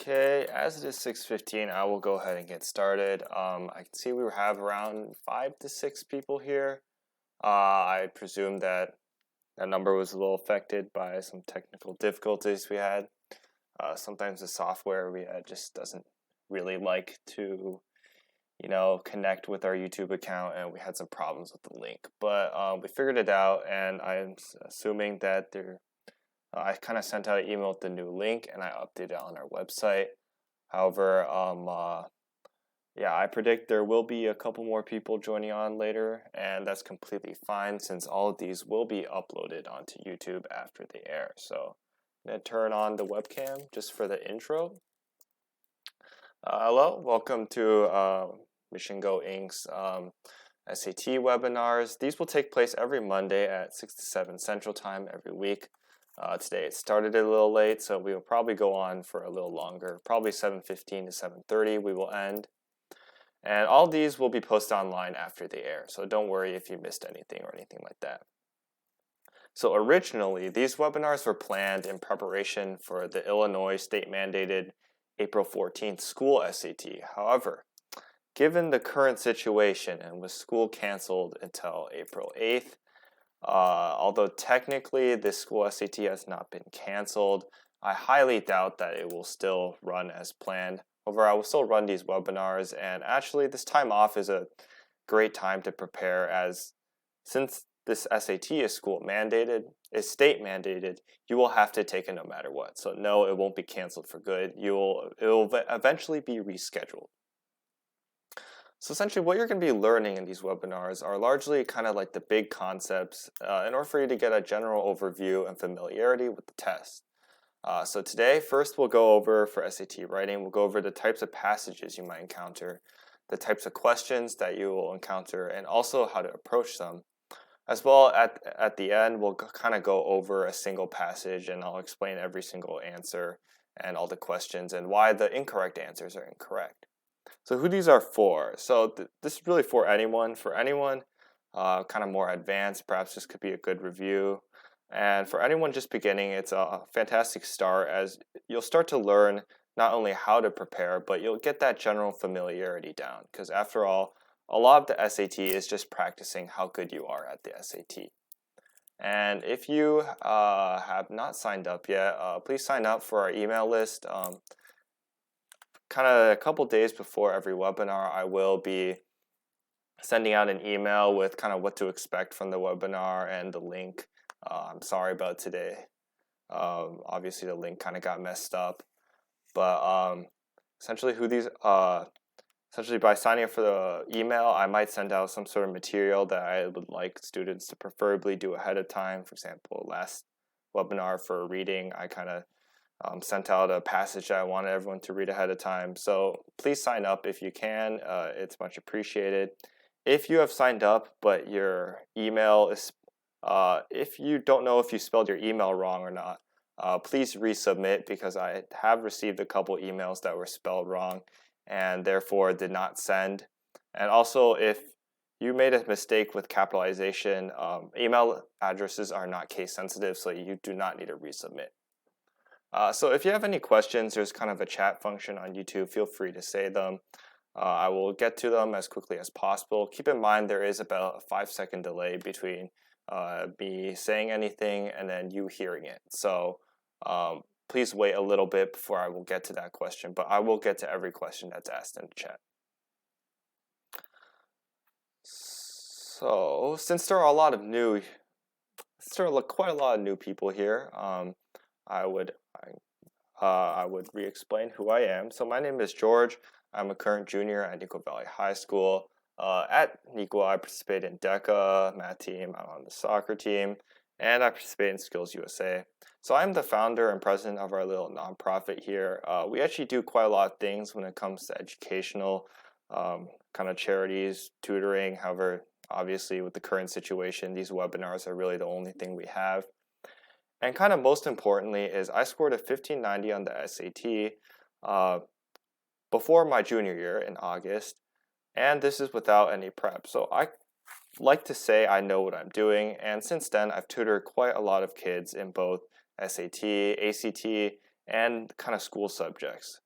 Okay, as it is 6:15, I will go ahead and get started. I can see we have around 5 to 6 people here. I presume that number was a little affected by some technical difficulties we had. Sometimes the software we had just doesn't really like to, connect with our YouTube account, and we had some problems with the link. But we figured it out, and I'm assuming that I kind of sent out an email with the new link, and I updated it on our website. However, yeah, I predict there will be a couple more people joining on later, and that's completely fine since all of these will be uploaded onto YouTube after they air. So I'm going to turn on the webcam just for the intro. Hello, welcome to Mission Go Inc.'s SAT webinars. These will take place every Monday at 6 to 7 Central Time every week. Today it started a little late, so we will probably go on for a little longer. Probably 7:15 to 7:30 we will end. And all these will be posted online after they air, so don't worry if you missed anything or anything like that. So originally, these webinars were planned in preparation for the Illinois state-mandated April 14th school SAT. However, given the current situation and with school canceled until April 8th, although technically this school SAT has not been canceled, I highly doubt that it will still run as planned. However, I will still run these webinars, and actually this time off is a great time to prepare, as since this SAT is state mandated, you will have to take it no matter what. So no, it won't be canceled for good. It will eventually be rescheduled. So essentially what you're going to be learning in these webinars are largely kind of like the big concepts in order for you to get a general overview and familiarity with the test. So today, first we'll go over, for SAT writing, we'll go over the types of passages you might encounter, the types of questions that you will encounter, and also how to approach them. As well, at the end, we'll kind of go over a single passage, and I'll explain every single answer and all the questions and why the incorrect answers are incorrect. So who these are for? So this is really for anyone. For anyone kind of more advanced, perhaps this could be a good review. And for anyone just beginning, it's a fantastic start, as you'll start to learn not only how to prepare, but you'll get that general familiarity down. Because after all, a lot of the SAT is just practicing how good you are at the SAT. And if you have not signed up yet, please sign up for our email list. Kind of a couple days before every webinar, I will be sending out an email with kind of what to expect from the webinar and the link. I'm sorry about today. Obviously, the link kind of got messed up, but essentially, essentially by signing up for the email, I might send out some sort of material that I would like students to preferably do ahead of time. For example, last webinar for reading, I kind of sent out a passage that I wanted everyone to read ahead of time. So please sign up if you can. It's much appreciated. If you have signed up, but your email is if you don't know if you spelled your email wrong or not, please resubmit, because I have received a couple emails that were spelled wrong and therefore did not send. And also, if you made a mistake with capitalization, email addresses are not case sensitive, so you do not need to resubmit. So if you have any questions, there's kind of a chat function on YouTube. Feel free to say them. I will get to them as quickly as possible. Keep in mind there is about a 5-second delay between me saying anything and then you hearing it. So please wait a little bit before I will get to that question, but I will get to every question that's asked in the chat. So since there are quite a lot of new people here, I would re-explain who I am. So my name is George. I'm a current junior at Neuqua Valley High School. At Neuqua, I participate in DECA, math team, I'm on the soccer team, and I participate in Skills USA. So I'm the founder and president of our little nonprofit here. We actually do quite a lot of things when it comes to educational kind of charities, tutoring. However, obviously with the current situation, these webinars are really the only thing we have. And kind of most importantly is I scored a 1590 on the SAT before my junior year in August, and this is without any prep. So I like to say I know what I'm doing, and since then I've tutored quite a lot of kids in both SAT, ACT, and kind of school subjects.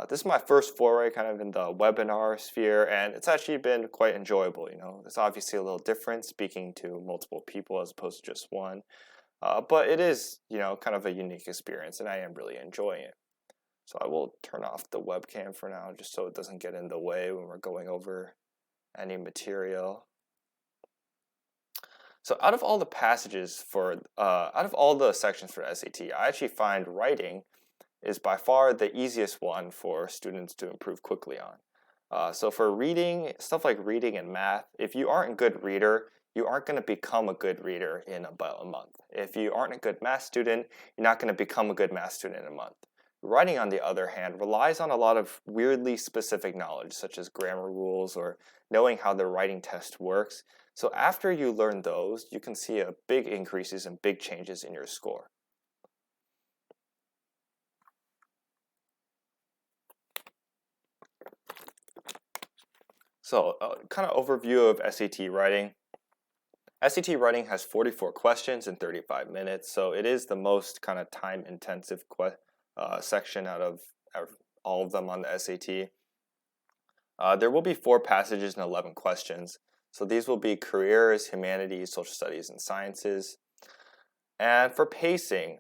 This is my first foray kind of in the webinar sphere, and it's actually been quite enjoyable. It's obviously a little different speaking to multiple people as opposed to just one, but it is, kind of a unique experience, and I am really enjoying it. So I will turn off the webcam for now, just so it doesn't get in the way when we're going over any material. So out of all the passages out of all the sections for SAT, I actually find writing is by far the easiest one for students to improve quickly on. So for reading, stuff like reading and math, if you aren't a good reader, you aren't going to become a good reader in about a month. If you aren't a good math student, you're not going to become a good math student in a month. Writing, on the other hand, relies on a lot of weirdly specific knowledge, such as grammar rules or knowing how the writing test works. So after you learn those, you can see a big increases and big changes in your score. So kind of overview of SAT writing. SAT writing has 44 questions in 35 minutes, so it is the most kind of time-intensive section out of all of them on the SAT. There will be 4 passages and 11 questions. So these will be careers, humanities, social studies, and sciences. And for pacing,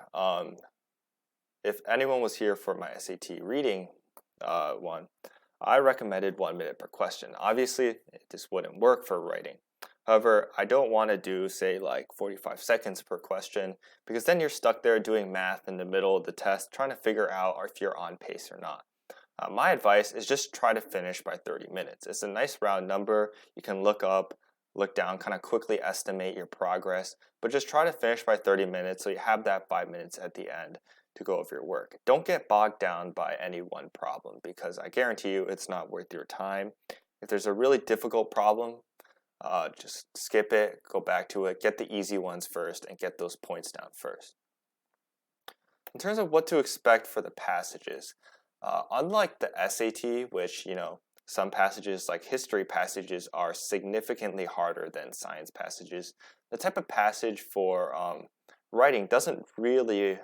if anyone was here for my SAT reading one, I recommended 1 minute per question. Obviously, this wouldn't work for writing. However, I don't want to do, say, like 45 seconds per question, because then you're stuck there doing math in the middle of the test, trying to figure out if you're on pace or not. My advice is just try to finish by 30 minutes. It's a nice round number. You can look up, look down, kind of quickly estimate your progress, but just try to finish by 30 minutes so you have that 5 minutes at the end to go over your work. Don't get bogged down by any one problem, because I guarantee you it's not worth your time. If there's a really difficult problem, just skip it, go back to it, get the easy ones first, and get those points down first. In terms of what to expect for the passages, unlike the SAT, which, some passages like history passages are significantly harder than science passages, the type of passage for writing doesn't really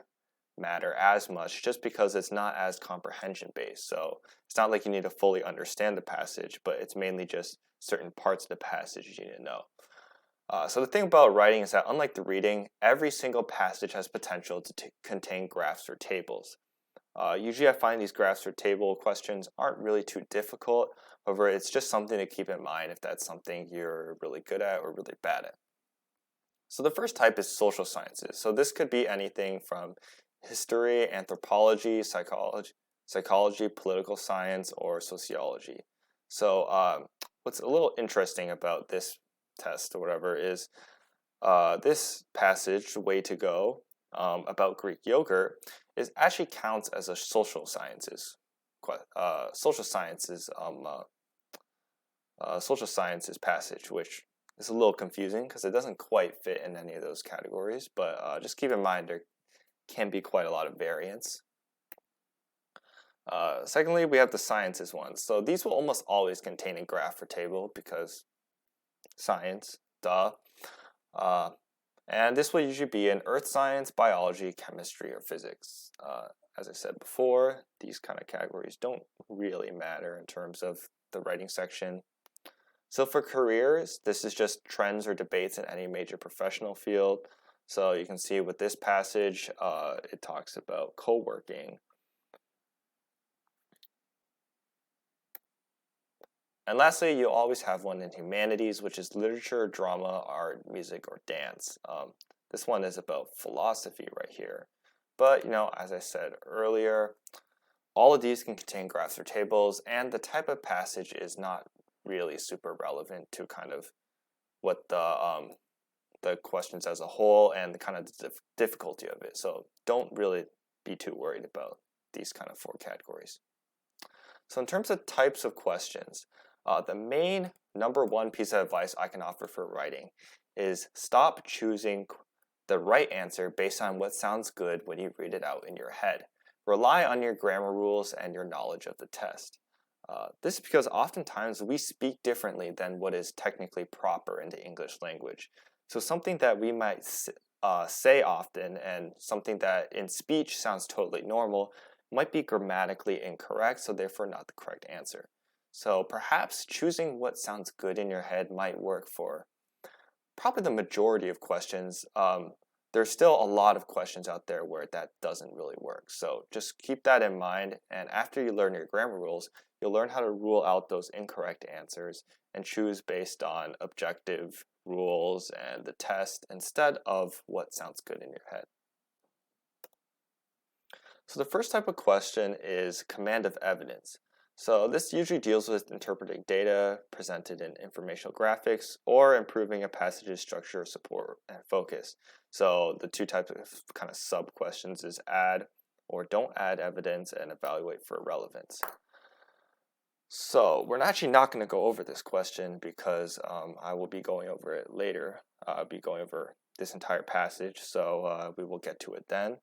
matter as much, just because it's not as comprehension based. So it's not like you need to fully understand the passage, but it's mainly just certain parts of the passage you need to know. So the thing about writing is that, unlike the reading, every single passage has potential to contain graphs or tables. Usually I find these graphs or table questions aren't really too difficult. However, it's just something to keep in mind if that's something you're really good at or really bad at. So the first type is social sciences. So this could be anything from history, anthropology, psychology, political science, or sociology. So what's a little interesting about this test or whatever is this passage, Way to Go, about Greek yogurt, is actually counts as a social sciences passage, which is a little confusing because it doesn't quite fit in any of those categories. But just keep in mind there can be quite a lot of variance. Secondly, we have the sciences ones. So these will almost always contain a graph or table because science, duh. And this will usually be in earth science, biology, chemistry, or physics. As I said before, these kind of categories don't really matter in terms of the writing section. So for careers, this is just trends or debates in any major professional field. So you can see with this passage, it talks about co-working. And lastly, you always have one in humanities, which is literature, drama, art, music, or dance. This one is about philosophy right here. But, as I said earlier, all of these can contain graphs or tables, and the type of passage is not really super relevant to kind of what the questions as a whole and the kind of difficulty of it. So don't really be too worried about these kind of 4 categories. So in terms of types of questions, the main number 1 piece of advice I can offer for writing is stop choosing the right answer based on what sounds good when you read it out in your head. Rely on your grammar rules and your knowledge of the test. This is because oftentimes we speak differently than what is technically proper in the English language. So something that we might say often and something that in speech sounds totally normal might be grammatically incorrect, so therefore not the correct answer. So perhaps choosing what sounds good in your head might work for probably the majority of questions. There's still a lot of questions out there where that doesn't really work. So just keep that in mind, and after you learn your grammar rules, you'll learn how to rule out those incorrect answers and choose based on objective rules and the test instead of what sounds good in your head. So the first type of question is command of evidence. So this usually deals with interpreting data presented in informational graphics or improving a passage's structure, support, and focus. So the two types of kind of sub questions is add or don't add evidence and evaluate for relevance. So we're actually not going to go over this question because I will be going over it later. I'll be going over this entire passage, so we will get to it then.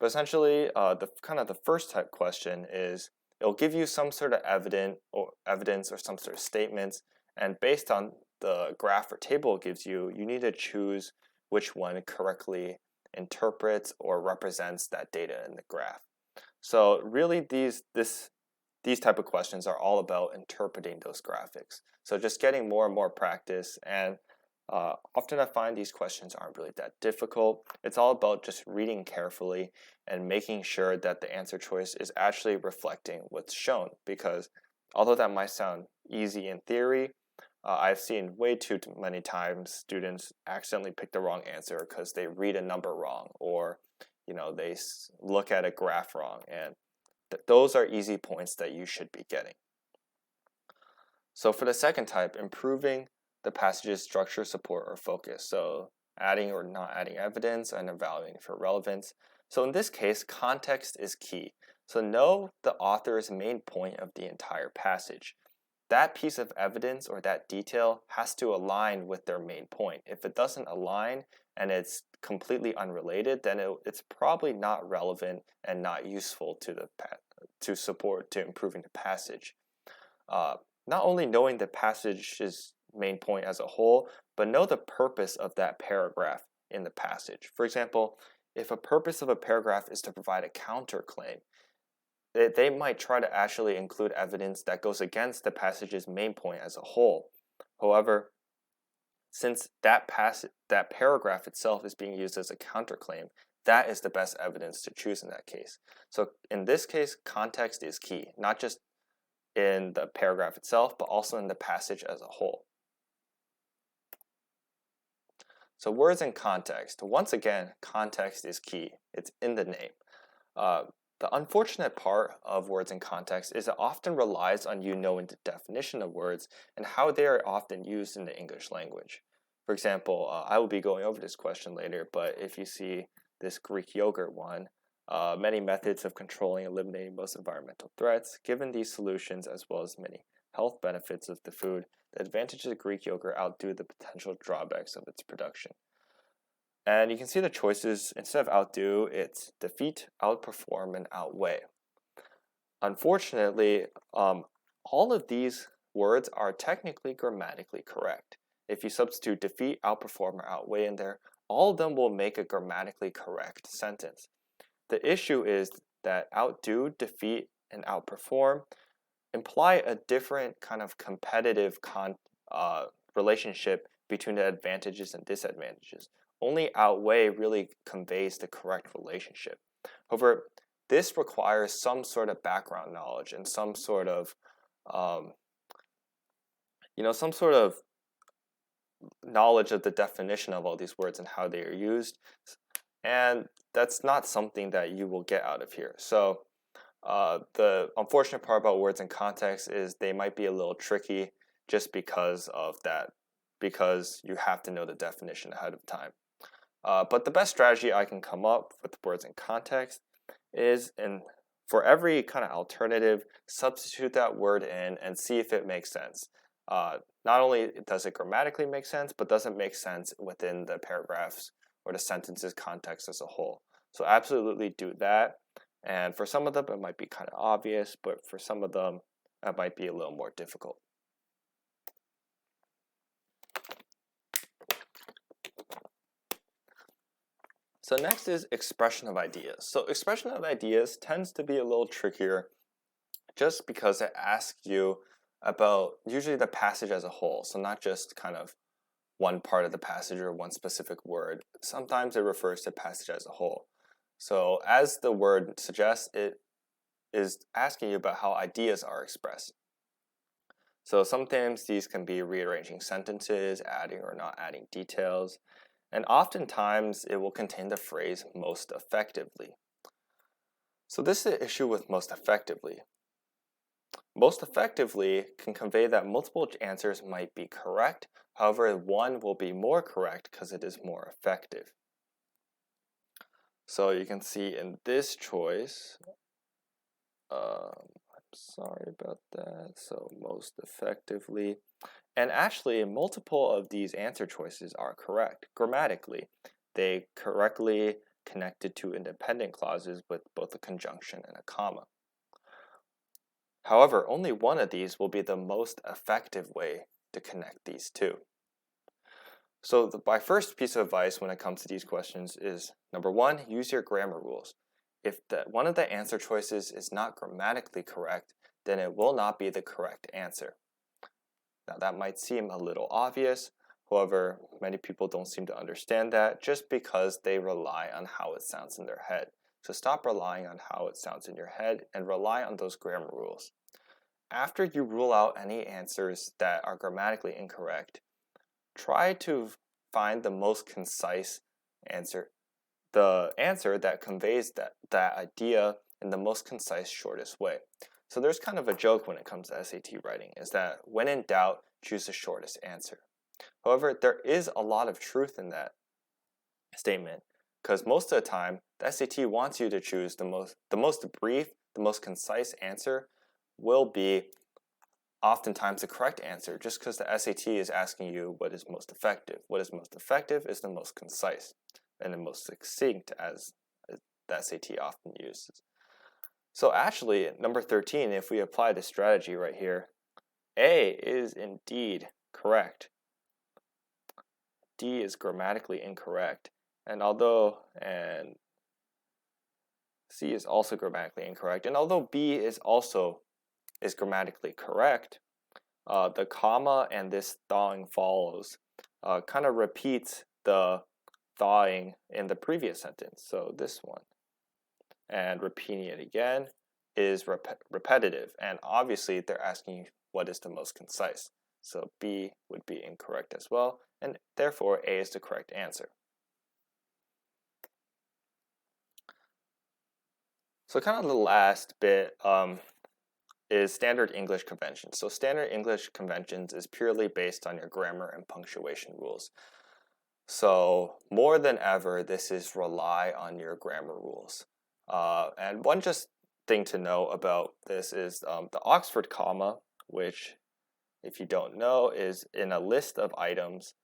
But essentially, the first type question is it'll give you some sort of evidence or some sort of statements, and based on the graph or table it gives you, you need to choose which one correctly interprets or represents that data in the graph. So really, these type of questions are all about interpreting those graphics. So just getting more and more practice, and often I find these questions aren't really that difficult. It's all about just reading carefully and making sure that the answer choice is actually reflecting what's shown, because although that might sound easy in theory, I've seen way too many times students accidentally pick the wrong answer because they read a number wrong, or they look at a graph wrong, and those are easy points that you should be getting. So for the second type, improving the passage's structure, support, or focus. So adding or not adding evidence and evaluating for relevance. So in this case, context is key. So know the author's main point of the entire passage. That piece of evidence or that detail has to align with their main point. If it doesn't align and it's completely unrelated, then it's probably not relevant and not useful to improving the passage. Not only knowing the passage's main point as a whole, but know the purpose of that paragraph in the passage. For example, if a purpose of a paragraph is to provide a counterclaim, they might try to actually include evidence that goes against the passage's main point as a whole. However, since that paragraph itself is being used as a counterclaim, that is the best evidence to choose in that case. So in this case, context is key, not just in the paragraph itself, but also in the passage as a whole. So words and context. Once again, context is key. It's in the name. The unfortunate part of words and context is it often relies on you knowing the definition of words and how they are often used in the English language. For example, I will be going over this question later, but if you see this Greek yogurt one, many methods of controlling and eliminating most environmental threats. Given these solutions, as well as many health benefits of the food, the advantages of Greek yogurt outdo the potential drawbacks of its production. And you can see the choices. Instead of outdo, it's defeat, outperform, and outweigh. Unfortunately, all of these words are technically grammatically correct. If you substitute defeat, outperform, or outweigh in there, all of them will make a grammatically correct sentence. The issue is that outdo, defeat, and outperform imply a different kind of competitive relationship between the advantages and disadvantages. Only outweigh really conveys the correct relationship. However, this requires some sort of background knowledge and some sort of knowledge of the definition of all these words and how they are used. And that's not something that you will get out of here. So the unfortunate part about words and context is they might be a little tricky just because of that, because you have to know the definition ahead of time. But the best strategy I can come up with words and context is, for every kind of alternative, substitute that word in and see if it makes sense. Not only does it grammatically make sense, but does it make sense within the paragraphs or the sentence's context as a whole. So absolutely do that. And for some of them, it might be kind of obvious, but for some of them, it might be a little more difficult. So next is expression of ideas. So expression of ideas tends to be a little trickier just because it asks you about usually the passage as a whole. So not just kind of one part of the passage or one specific word. Sometimes it refers to passage as a whole. So as the word suggests, it is asking you about how ideas are expressed. So sometimes these can be rearranging sentences, adding or not adding details, and oftentimes it will contain the phrase most effectively. So this is the issue with most effectively. Most effectively can convey that multiple answers might be correct, however, one will be more correct because it is more effective. So you can see in this choice, I'm sorry about that, so most effectively. And actually, multiple of these answer choices are correct grammatically. They correctly connected to independent clauses with both a conjunction and a comma. However, only one of these will be the most effective way to connect these two. So my first piece of advice when it comes to these questions is, number one, use your grammar rules. If one of the answer choices is not grammatically correct, then it will not be the correct answer. Now that might seem a little obvious, however, many people don't seem to understand that just because they rely on how it sounds in their head. So stop relying on how it sounds in your head and rely on those grammar rules. After you rule out any answers that are grammatically incorrect, try to find the most concise answer, the answer that conveys that idea in the most concise, shortest way. So there's kind of a joke when it comes to SAT writing, is that when in doubt, choose the shortest answer. However, there is a lot of truth in that statement, because most of the time, the SAT wants you to choose the most brief, the most concise answer will be oftentimes the correct answer, just because the SAT is asking you what is most effective. What is most effective is the most concise and the most succinct, as the SAT often uses. So actually, number 13, if we apply the strategy right here, A is indeed correct. D is grammatically incorrect. And C is also grammatically incorrect. And although B is grammatically correct, the comma and this thawing follows kind of repeats the thawing in the previous sentence. So this one. And repeating it again is repetitive. And obviously, they're asking you what is the most concise. So B would be incorrect as well. And therefore, A is the correct answer. So kind of the last bit is standard English conventions. So standard English conventions is purely based on your grammar and punctuation rules. So more than ever, this is rely on your grammar rules. And one just thing to know about this is the Oxford comma, which, if you don't know, is in a list of items,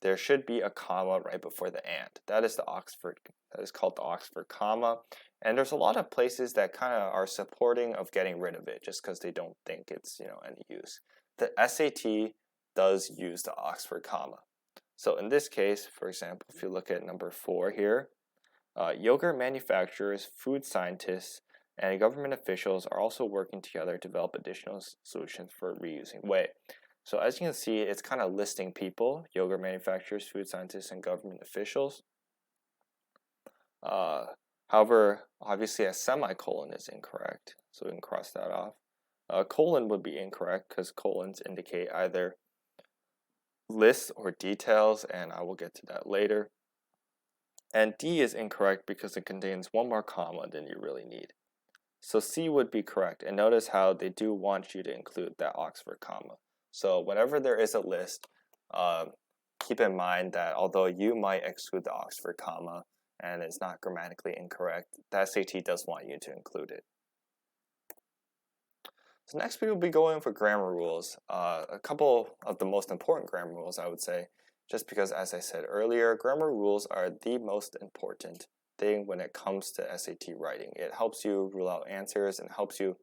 there should be a comma right before the and. That is called the Oxford comma. And there's a lot of places that kind of are supporting of getting rid of it just because they don't think it's any use. The SAT does use the Oxford comma. So in this case, for example, if you look at number 4 here, yogurt manufacturers, food scientists, and government officials are also working together to develop additional solutions for reusing whey. So as you can see, it's kind of listing people: yogurt manufacturers, food scientists, and government officials. However, obviously a semicolon is incorrect, so we can cross that off. Colon would be incorrect because colons indicate either lists or details, and I will get to that later. And D is incorrect because it contains one more comma than you really need. So C would be correct, and notice how they do want you to include that Oxford comma. So whenever there is a list, keep in mind that although you might exclude the Oxford comma and it's not grammatically incorrect, the SAT does want you to include it. So next we will be going for grammar rules. A couple of the most important grammar rules, I would say, just because, as I said earlier, grammar rules are the most important thing when it comes to SAT writing. It helps you rule out answers and helps you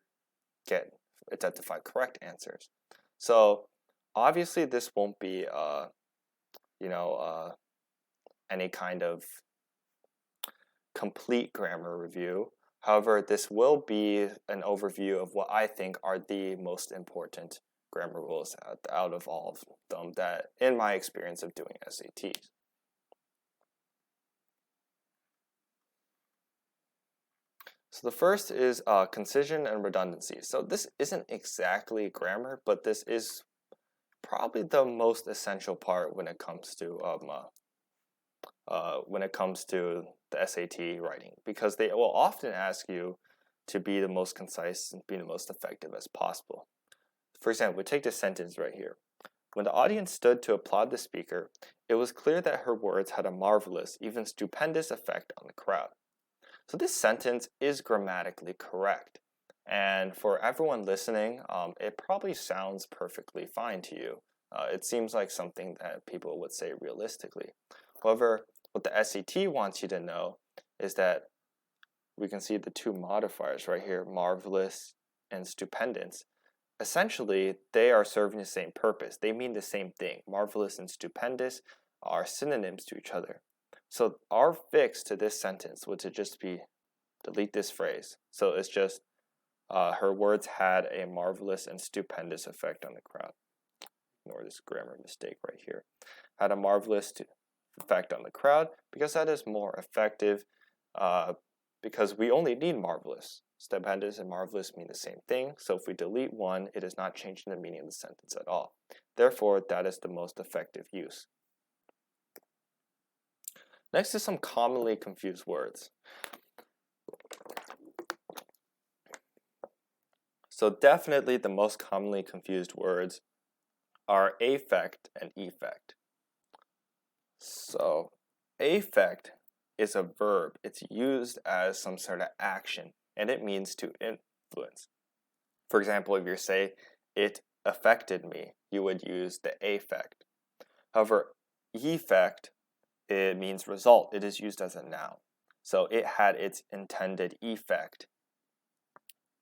identify correct answers. So obviously this won't be any kind of complete grammar review. However, this will be an overview of what I think are the most important grammar rules out of all of them that, in my experience of doing SATs. So the first is concision and redundancy. So this isn't exactly grammar, but this is probably the most essential part when it comes to the SAT writing, because they will often ask you to be the most concise and be the most effective as possible. For example, we take this sentence right here. When the audience stood to applaud the speaker, it was clear that her words had a marvelous, even stupendous effect on the crowd. So this sentence is grammatically correct. And for everyone listening, it probably sounds perfectly fine to you. It seems like something that people would say realistically. However, what the SAT wants you to know is that we can see the two modifiers right here, marvelous and stupendous. Essentially, they are serving the same purpose. They mean the same thing. Marvelous and stupendous are synonyms to each other. So our fix to this sentence would to just be delete this phrase. So it's just her words had a marvelous and stupendous effect on the crowd. Ignore this grammar mistake right here. Had a marvelous effect on the crowd, because that is more effective, because we only need marvelous. Stupendous and marvelous mean the same thing, so if we delete one, it is not changing the meaning of the sentence at all. Therefore, that is the most effective use. Next is some commonly confused words. So definitely the most commonly confused words are affect and effect. So affect is a verb. It's used as some sort of action, and it means to influence. For example, if you say, it affected me, you would use the affect. However, effect, it means result. It is used as a noun. So it had its intended effect.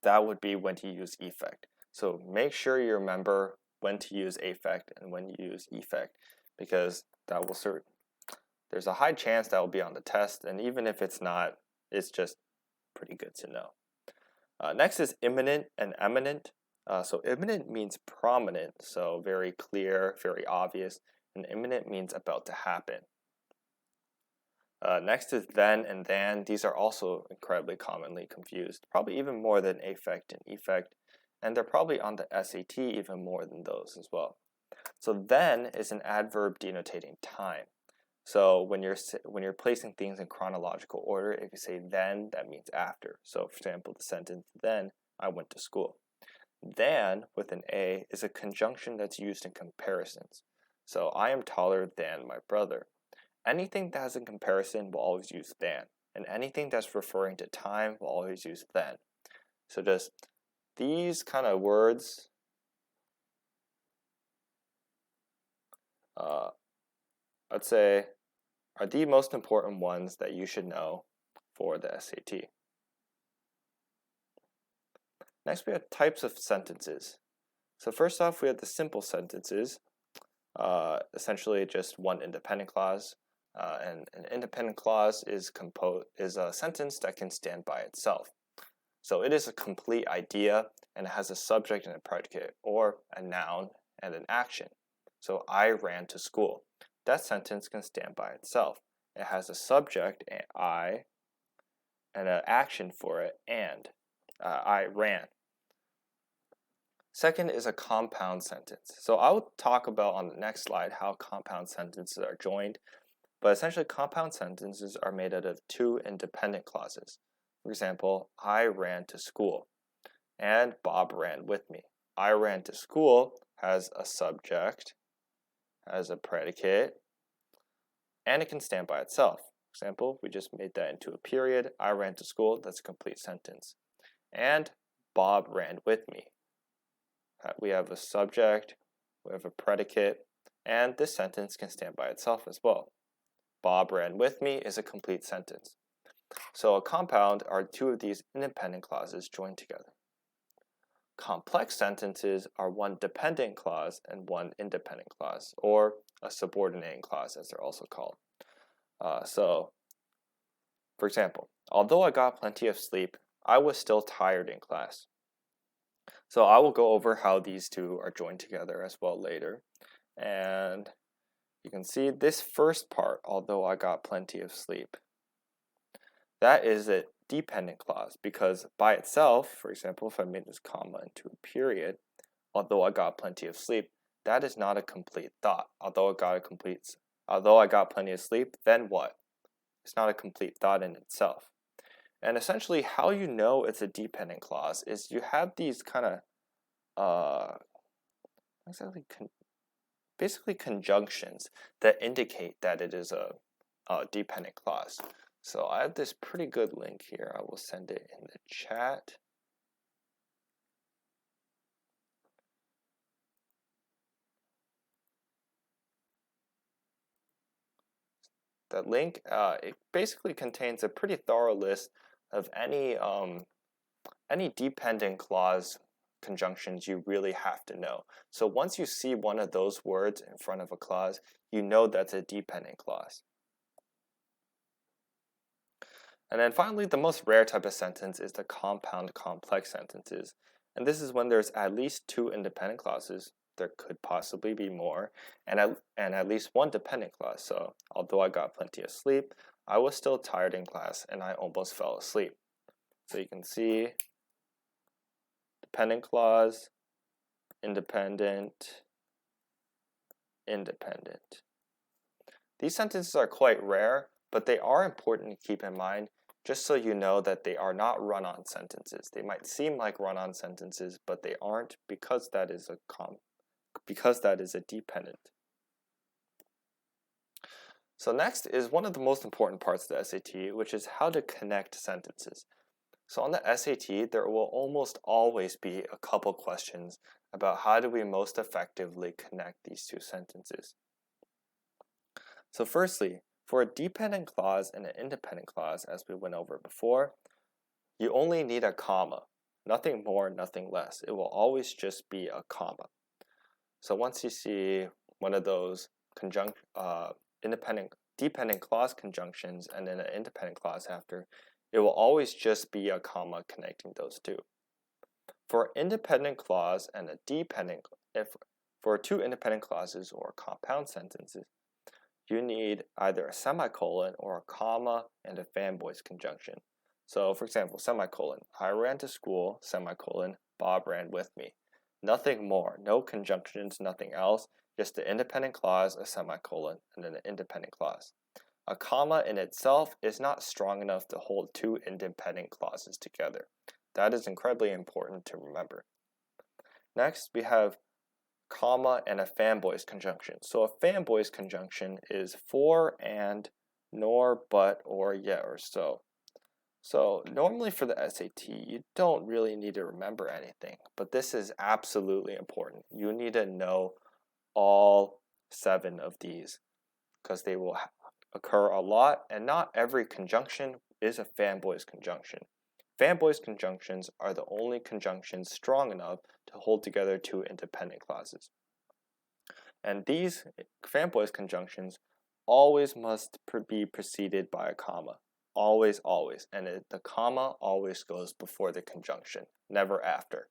That would be when to use effect. So make sure you remember when to use affect and when you use effect, because that will there's a high chance that will be on the test, and even if it's not, it's just pretty good to know. Next is imminent and eminent. So imminent means prominent, so very clear, very obvious, and imminent means about to happen. Next is then and than. These are also incredibly commonly confused, probably even more than affect and effect, and they're probably on the SAT even more than those as well. So then is an adverb denotating time. So when you're placing things in chronological order, if you say then, that means after. So for example, the sentence, then I went to school. Than with an A is a conjunction that's used in comparisons. So I am taller than my brother. Anything that has a comparison will always use than, and anything that's referring to time will always use then. So just these kind of words, I'd say, are the most important ones that you should know for the SAT. Next, we have types of sentences. So first off, we have the simple sentences, essentially just one independent clause. And an independent clause is a sentence that can stand by itself. So it is a complete idea, and it has a subject and a predicate, or a noun and an action. So I ran to school. That sentence can stand by itself. It has a subject, I, and an action for it, and I ran. Second is a compound sentence. So I will talk about on the next slide how compound sentences are joined, but essentially compound sentences are made out of two independent clauses. For example, I ran to school, and Bob ran with me. I ran to school has a subject, has a predicate, and it can stand by itself. For example, we just made that into a period. I ran to school, that's a complete sentence. And Bob ran with me. We have a subject, we have a predicate, and this sentence can stand by itself as well. Bob ran with me is a complete sentence. So a compound are two of these independent clauses joined together. Complex sentences are one dependent clause and one independent clause, or a subordinating clause as they're also called. So For example, although I got plenty of sleep, I was still tired in class. So I will go over how these two are joined together as well later. And you can see this first part, although I got plenty of sleep, that is a dependent clause because by itself, for example, if I made this comma into a period, although I got plenty of sleep, that is not a complete thought. Although I got plenty of sleep, then what? It's not a complete thought in itself. And essentially how you know it's a dependent clause is you have these kind of basically conjunctions that indicate that it is a dependent clause. So I have this pretty good link here. I will send it in the chat. That link, it basically contains a pretty thorough list of any dependent clause conjunctions you really have to know. So once you see one of those words in front of a clause, you know that's a dependent clause. And then finally, the most rare type of sentence is the compound complex sentences. And this is when there's at least two independent clauses. There could possibly be more, and at least one dependent clause. So although I got plenty of sleep, I was still tired in class and I almost fell asleep. So you can see dependent clause, independent, independent. These sentences are quite rare, but they are important to keep in mind just so you know that they are not run-on sentences. They might seem like run-on sentences, but they aren't because that is a dependent. So next is one of the most important parts of the SAT, which is how to connect sentences. So on the SAT, there will almost always be a couple questions about how do we most effectively connect these two sentences. So firstly, for a dependent clause and an independent clause, as we went over before, you only need a comma. Nothing more, nothing less. It will always just be a comma. So once you see one of those dependent clause conjunctions and then an independent clause after, it will always just be a comma connecting those two. For independent clause and for two independent clauses or compound sentences, you need either a semicolon or a comma and a fanboys conjunction. So for example, semicolon, I ran to school, semicolon, Bob ran with me. Nothing more, no conjunctions, nothing else, just the independent clause, a semicolon, and then an independent clause. A comma in itself is not strong enough to hold two independent clauses together. That is incredibly important to remember. Next, we have comma and a fanboys conjunction. So a fanboys conjunction is for, and, nor, but, or, yet, or so. So normally for the SAT, you don't really need to remember anything, but this is absolutely important. You need to know all 7 of these because they will occur a lot, and not every conjunction is a fanboys conjunction. Fanboys conjunctions are the only conjunctions strong enough to hold together two independent clauses. And these fanboys conjunctions always must be preceded by a comma. Always, always. And the comma always goes before the conjunction, never after.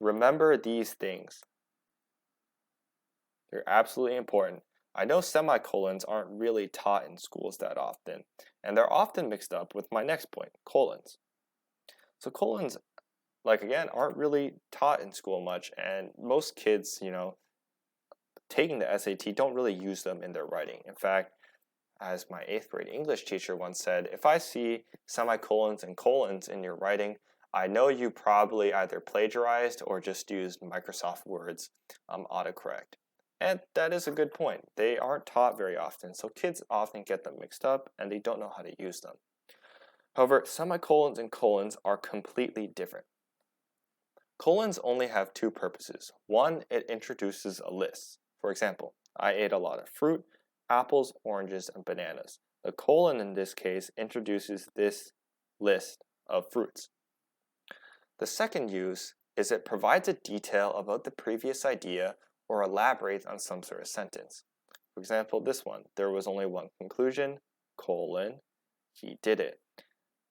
Remember these things. They're absolutely important. I know semicolons aren't really taught in schools that often, and they're often mixed up with my next point, colons. So colons, like again, aren't really taught in school much, and most kids, taking the SAT don't really use them in their writing. In fact, as my 8th grade English teacher once said, if I see semicolons and colons in your writing, I know you probably either plagiarized or just used Microsoft Word's autocorrect. And that is a good point. They aren't taught very often, so kids often get them mixed up and they don't know how to use them. However, semicolons and colons are completely different. Colons only have 2 purposes. One, it introduces a list. For example, I ate a lot of fruit, apples, oranges, and bananas. The colon in this case introduces this list of fruits. The second use is it provides a detail about the previous idea or elaborates on some sort of sentence. For example, this one, there was only one conclusion, colon, he did it.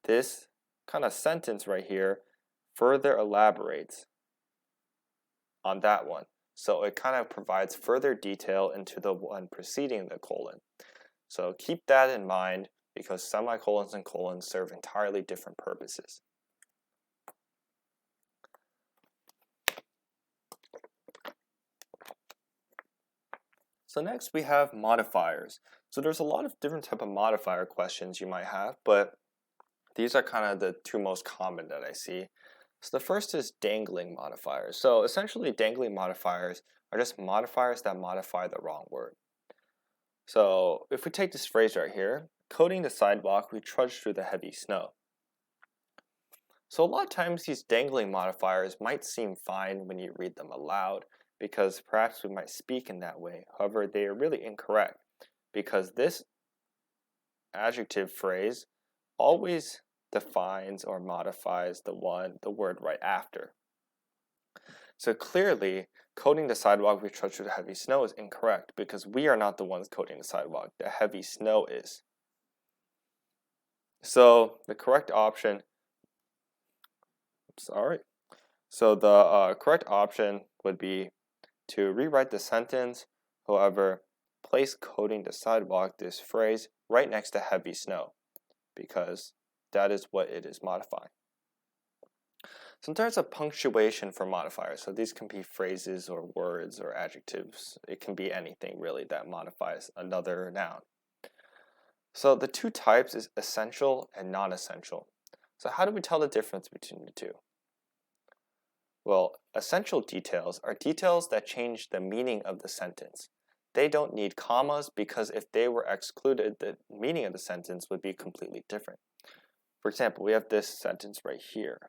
This kind of sentence right here further elaborates on that one. So it kind of provides further detail into the one preceding the colon. So keep that in mind because semicolons and colons serve entirely different purposes. So next we have modifiers. So there's a lot of different type of modifier questions you might have, but these are kind of the two most common that I see. So the first is dangling modifiers. So essentially dangling modifiers are just modifiers that modify the wrong word. So if we take this phrase right here, coating the sidewalk, we trudged through the heavy snow. So a lot of times these dangling modifiers might seem fine when you read them aloud because perhaps we might speak in that way. However, they are really incorrect because this adjective phrase always defines or modifies the word right after. So clearly, coating the sidewalk we trudge through the heavy snow is incorrect because we are not the ones coating the sidewalk. The heavy snow is. So the correct option, correct option would be to rewrite the sentence. However, place coating the sidewalk, this phrase, right next to heavy snow because that is what it is modifying. So in terms of punctuation for modifiers, so these can be phrases or words or adjectives. It can be anything really that modifies another noun. So the two types is essential and non-essential. So how do we tell the difference between the two? Well, essential details are details that change the meaning of the sentence. They don't need commas because if they were excluded, the meaning of the sentence would be completely different. For example, we have this sentence right here.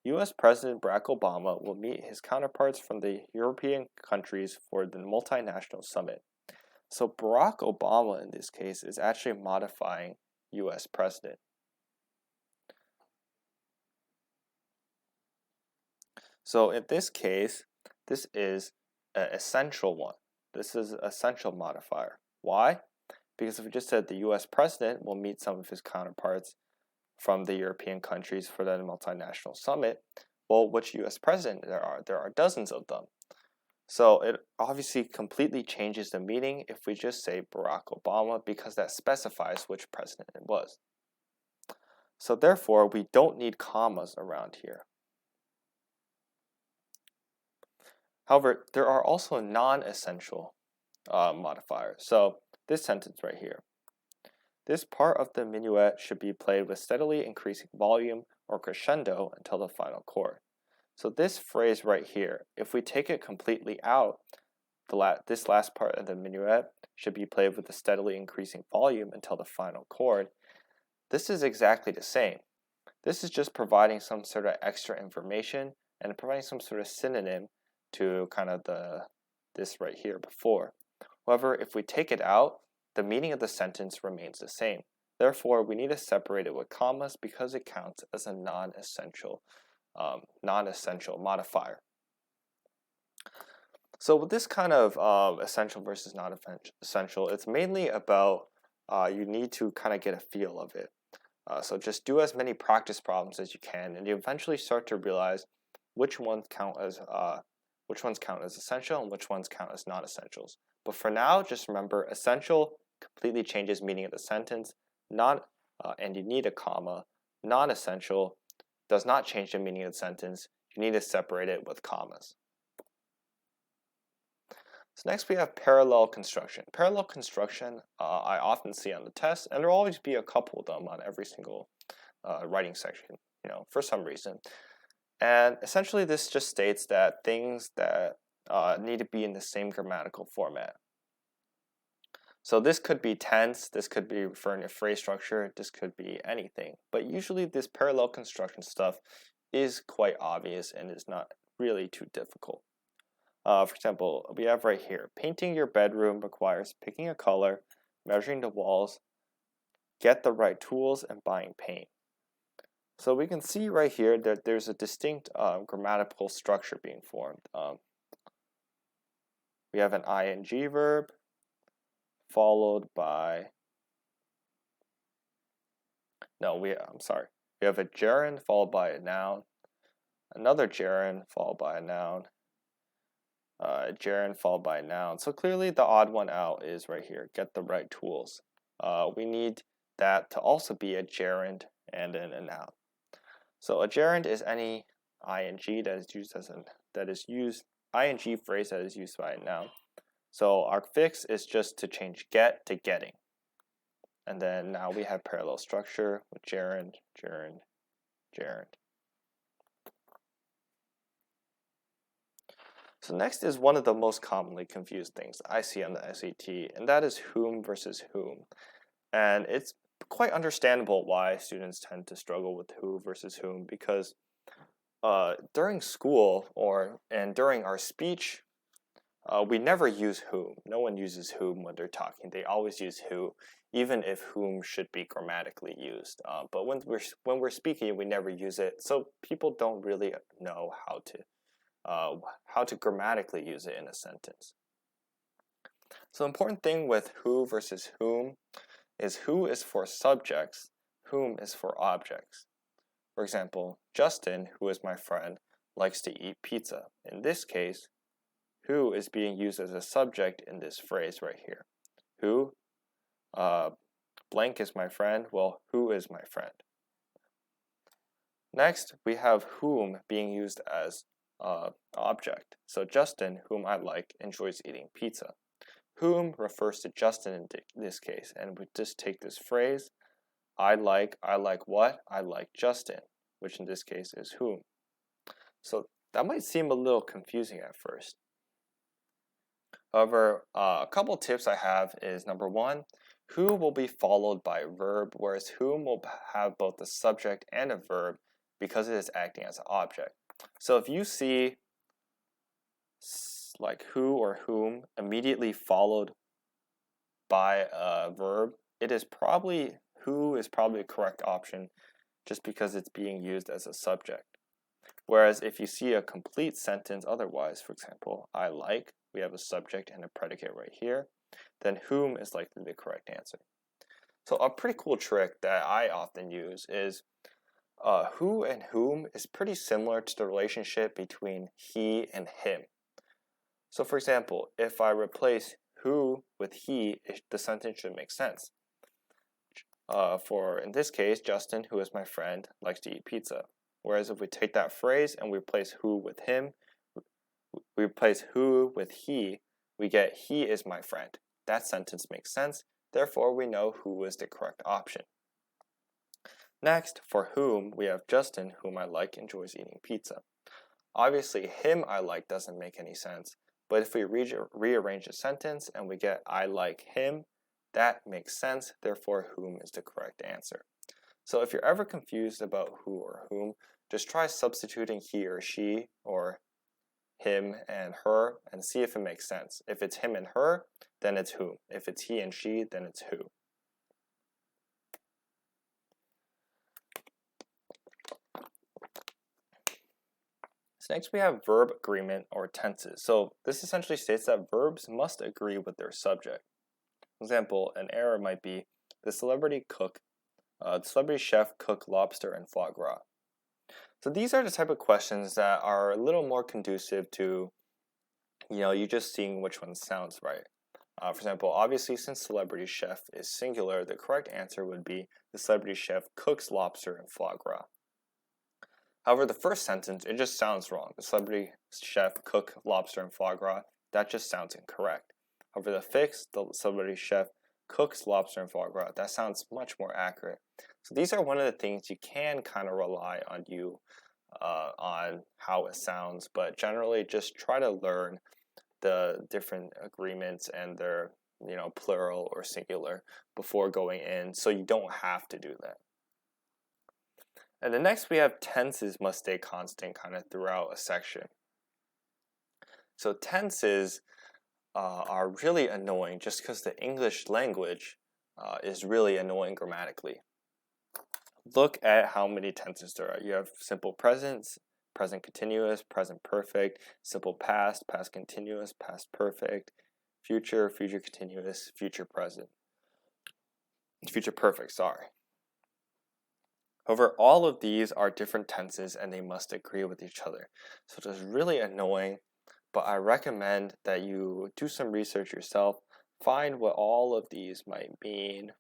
U.S. President Barack Obama will meet his counterparts from the European countries for the multinational summit. So Barack Obama in this case is actually modifying U.S. President. So in this case, this is an essential one. This is an essential modifier. Why? Because if we just said the U.S. President will meet some of his counterparts from the European countries for the multinational summit, well, which U.S. president there are? There are dozens of them. So it obviously completely changes the meaning if we just say Barack Obama because that specifies which president it was. So therefore, we don't need commas around here. However, there are also non-essential modifiers. So this sentence right here. This part of the minuet should be played with steadily increasing volume or crescendo until the final chord. So this phrase right here, if we take it completely out, this last part of the minuet should be played with a steadily increasing volume until the final chord. This is exactly the same. This is just providing some sort of extra information and providing some sort of synonym to kind of this right here before. However, if we take it out, the meaning of the sentence remains the same. Therefore, we need to separate it with commas because it counts as a non-essential modifier. So with this kind of essential versus non-essential, it's mainly about you need to kind of get a feel of it. So just do as many practice problems as you can, and you eventually start to realize which ones count as essential and which ones count as non-essentials. But for now, just remember, essential completely changes meaning of the sentence, and you need a comma. Non-essential does not change the meaning of the sentence. You need to separate it with commas. So next we have parallel construction. Parallel construction I often see on the test, and there will always be a couple of them on every single writing section, for some reason. And essentially this just states that things that need to be in the same grammatical format. So this could be tense, this could be referring to phrase structure, this could be anything. But usually this parallel construction stuff is quite obvious and is not really too difficult. For example, we have right here, painting your bedroom requires picking a color, measuring the walls, get the right tools, and buying paint. So we can see right here that there's a distinct grammatical structure being formed. We have an ing verb followed by No, I'm sorry. We have a gerund followed by a noun, another gerund followed by a noun, gerund followed by a noun. So clearly the odd one out is right here. Get the right tools. We need that to also be a gerund and then a noun. So a gerund is any ing that is used as ing phrase that is used by a noun. So our fix is just to change get to getting. And then now we have parallel structure with gerund, gerund, gerund. So next is one of the most commonly confused things I see on the SAT, and that is whom versus whom. And it's quite understandable why students tend to struggle with who versus whom, because during school and during our speech, we never use whom. No one uses whom when they're talking. They always use who, even if whom should be grammatically used. But when we're speaking, we never use it. So people don't really know how to grammatically use it in a sentence. So the important thing with who versus whom is who is for subjects, whom is for objects. For example, Justin, who is my friend, likes to eat pizza. In this case, who is being used as a subject in this phrase right here. Who, blank is my friend. Well, who is my friend? Next, we have whom being used as object. So Justin, whom I like, enjoys eating pizza. Whom refers to Justin in this case, and we just take this phrase, I like what? I like Justin, which in this case is whom. So that might seem a little confusing at first. However, a couple tips I have is number one, who will be followed by a verb, whereas whom will have both a subject and a verb because it is acting as an object. So if you see like who or whom immediately followed by a verb, who is probably a correct option just because it's being used as a subject. Whereas if you see a complete sentence otherwise, for example, I like, we have a subject and a predicate right here, then whom is likely the correct answer. So a pretty cool trick that I often use is who and whom is pretty similar to the relationship between he and him. So for example, if I replace who with he, the sentence should make sense. For, in this case, Justin, who is my friend, likes to eat pizza. Whereas if we take that phrase and we replace who with him, we replace who with he, we get he is my friend. That sentence makes sense, therefore we know who is the correct option. Next, for whom, we have Justin, whom I like, enjoys eating pizza. Obviously, him I like doesn't make any sense, but if we rearrange the sentence and we get I like him, that makes sense, therefore whom is the correct answer. So if you're ever confused about who or whom, just try substituting he or she or him and her and see if it makes sense. If it's him and her, then it's whom. If it's he and she, then it's who. So next we have verb agreement or tenses. So this essentially states that verbs must agree with their subject. For example, an error might be the celebrity chef cooked lobster and foie gras. So these are the type of questions that are a little more conducive to, you just seeing which one sounds right. For example, obviously since celebrity chef is singular, the correct answer would be the celebrity chef cooks lobster and foie gras. However, the first sentence, it just sounds wrong. The celebrity chef cook lobster and foie gras, that just sounds incorrect. However, the fix, the celebrity chef cooks lobster and foie gras, that sounds much more accurate. So these are one of the things you can kind of rely on on how it sounds, but generally just try to learn the different agreements and their plural or singular before going in, so you don't have to do that. And then next we have tenses must stay constant kind of throughout a section. So tenses are really annoying just because the English language is really annoying grammatically. Look at how many tenses there are. You have simple present, present continuous, present perfect, simple past, past continuous, past perfect, future, future continuous, future present. Future perfect, sorry. However, all of these are different tenses and they must agree with each other. So it is really annoying, but I recommend that you do some research yourself, find what all of these might mean,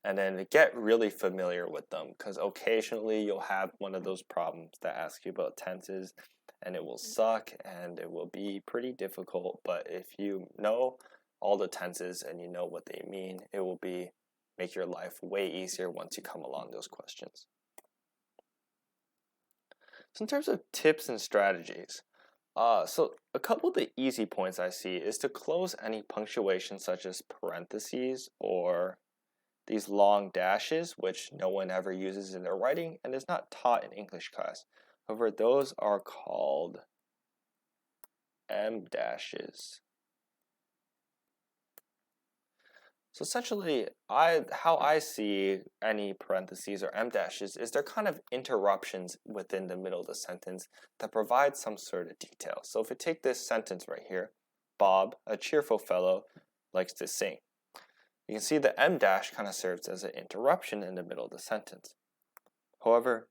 and then get really familiar with them, because occasionally you'll have one of those problems that ask you about tenses and it will suck and it will be pretty difficult. But if you know all the tenses and you know what they mean, it will make your life way easier once you come along those questions. So in terms of tips and strategies, so a couple of the easy points I see is to close any punctuation such as parentheses or these long dashes, which no one ever uses in their writing and is not taught in English class. However, those are called em dashes. So essentially, how I see any parentheses or em dashes is they're kind of interruptions within the middle of the sentence that provide some sort of detail. So if we take this sentence right here, Bob, a cheerful fellow, likes to sing. You can see the em dash kind of serves as an interruption in the middle of the sentence. However,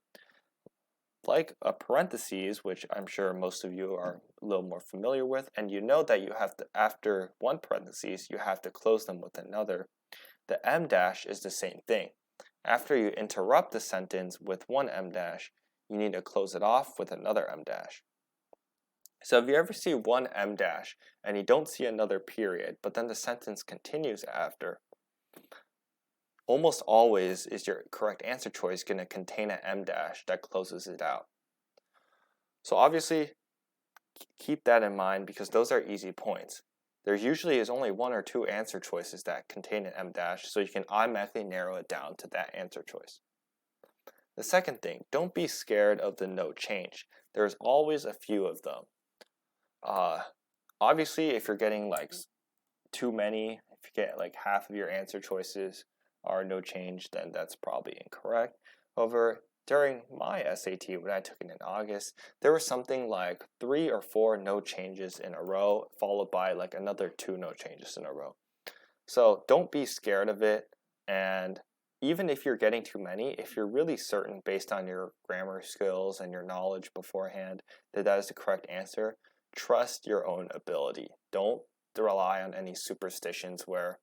like a parentheses, which I'm sure most of you are a little more familiar with, and you know that you have to, after one parentheses, you have to close them with another. The em dash is the same thing. After you interrupt the sentence with one em dash, you need to close it off with another em dash. So if you ever see one em dash and you don't see another period, but then the sentence continues after, almost always is your correct answer choice going to contain an em dash that closes it out. So obviously, keep that in mind because those are easy points. There usually is only one or two answer choices that contain an em dash, so you can automatically narrow it down to that answer choice. The second thing, don't be scared of the no change. There's always a few of them. Obviously, if you're getting like too many, if you get like half of your answer choices are no change, then that's probably incorrect. However, during my SAT, when I took it in August, there was something like 3 or 4 no changes in a row, followed by like another 2 no changes in a row. So don't be scared of it, and even if you're getting too many, if you're really certain based on your grammar skills and your knowledge beforehand that that is the correct answer, trust your own ability. Don't rely on any superstitions where,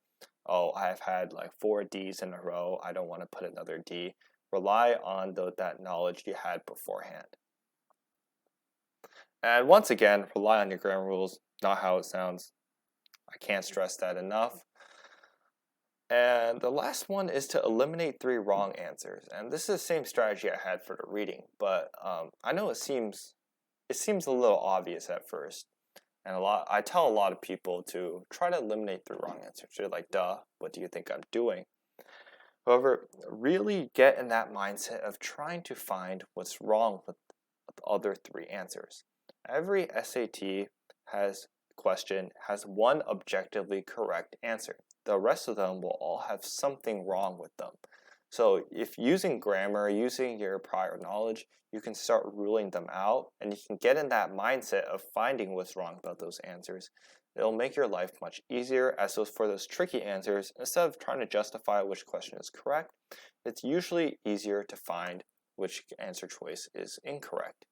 oh, I've had like 4 D's in a row, I don't want to put another D. Rely on that knowledge you had beforehand. And once again, rely on your grammar rules, not how it sounds. I can't stress that enough. And the last one is to eliminate 3 wrong answers. And this is the same strategy I had for the reading, but I know it seems a little obvious at first. And I tell a lot of people to try to eliminate 3 wrong answers. They're like, duh, what do you think I'm doing? However, really get in that mindset of trying to find what's wrong with the other 3 answers. Every SAT question has one objectively correct answer. The rest of them will all have something wrong with them. So if using grammar, using your prior knowledge, you can start ruling them out and you can get in that mindset of finding what's wrong about those answers. It'll make your life much easier as for those tricky answers, instead of trying to justify which question is correct, it's usually easier to find which answer choice is incorrect.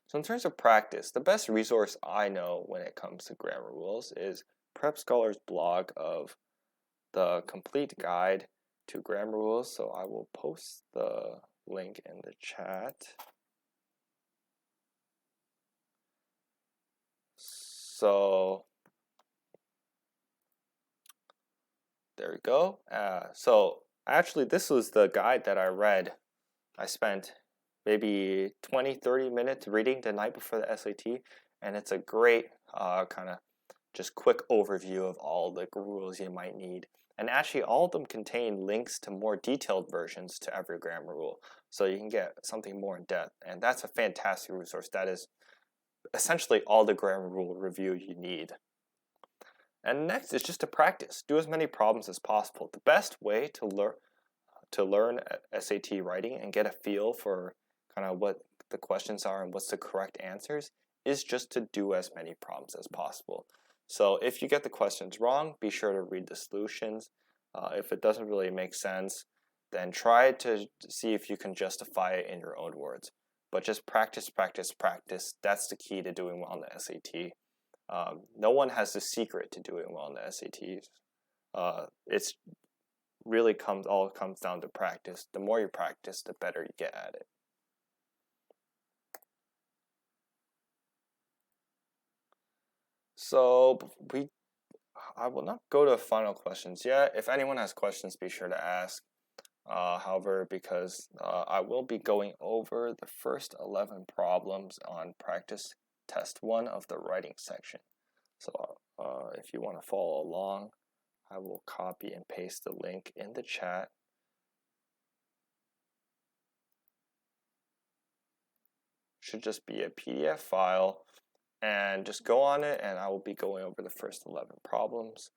So in terms of practice, the best resource I know when it comes to grammar rules is Prep Scholar's blog of the complete guide to grammar rules. So I will post the link in the chat. So there we go. So actually this was the guide that I read. I spent maybe 20-30 minutes reading the night before the SAT, and it's a great kind of just quick overview of all the rules you might need. And actually all of them contain links to more detailed versions to every grammar rule, so you can get something more in depth. And that's a fantastic resource. That is essentially all the grammar rule review you need. And next is just to practice. Do as many problems as possible. The best way to learn SAT writing and get a feel for kind of what the questions are and what's the correct answers is just to do as many problems as possible. So if you get the questions wrong, be sure to read the solutions. If it doesn't really make sense, then try to see if you can justify it in your own words. But just practice, practice, practice. That's the key to doing well on the SAT. No one has the secret to doing well on the SATs. It's really all comes down to practice. The more you practice, the better you get at it. So I will not go to final questions yet. If anyone has questions, be sure to ask. However, because I will be going over the first 11 problems on practice test 1 of the writing section. So if you want to follow along, I will copy and paste the link in the chat. Should just be a PDF file, and just go on it, and I will be going over the first 11 problems.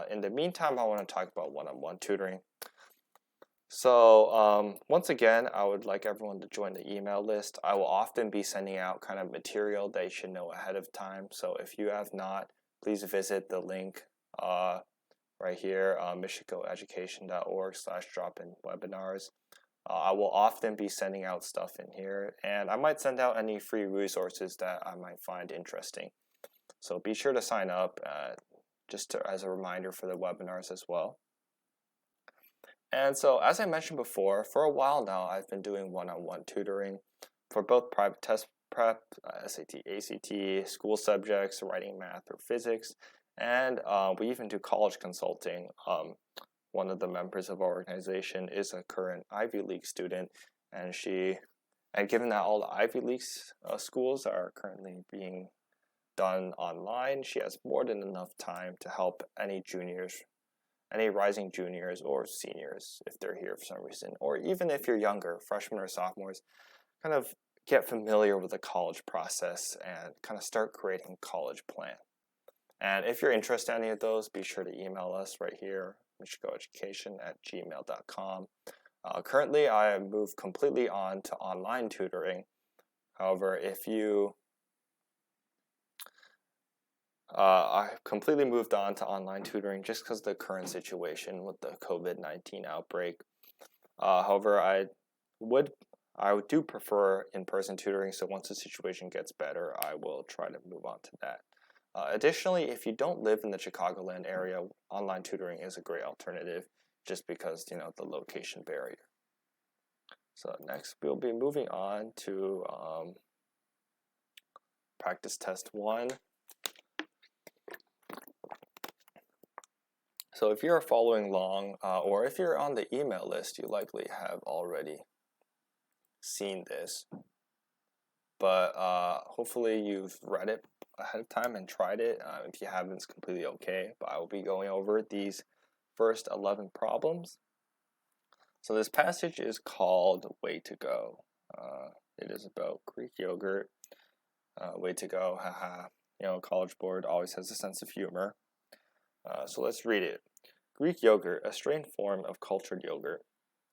In the meantime, I want to talk about one-on-one tutoring. So once again, I would like everyone to join the email list. I will often be sending out kind of material that you should know ahead of time. So if you have not, please visit the link right here, missiongoeducation.org/drop-in-webinars. I will often be sending out stuff in here, and I might send out any free resources that I might find interesting. So be sure to sign up as a reminder for the webinars as well. And so, as I mentioned before, for a while now, I've been doing one-on-one tutoring for both private test prep, SAT, ACT, school subjects, writing, math, or physics, and we even do college consulting. One of the members of our organization is a current Ivy League student, and given that all the Ivy League schools are currently being done online, she has more than enough time to help any rising juniors or seniors if they're here for some reason, or even if you're younger, freshmen or sophomores, kind of get familiar with the college process and kind of start creating a college plan. And if you're interested in any of those, be sure to email us right here, missiongoeducation@gmail.com. Currently, I have moved completely on to online tutoring. However, I completely moved on to online tutoring just because of the current situation with the COVID-19 outbreak. However, I do prefer in-person tutoring, so once the situation gets better, I will try to move on to that. Additionally, if you don't live in the Chicagoland area, online tutoring is a great alternative just because, the location barrier. So next, we'll be moving on to practice test 1. So if you're following along, or if you're on the email list, you likely have already seen this. But hopefully you've read it ahead of time and tried it. If you haven't, it's completely okay. But I will be going over these first 11 problems. So this passage is called Way to Go. It is about Greek yogurt. Way to go, haha. College Board always has a sense of humor. So let's read it. Greek yogurt, a strained form of cultured yogurt,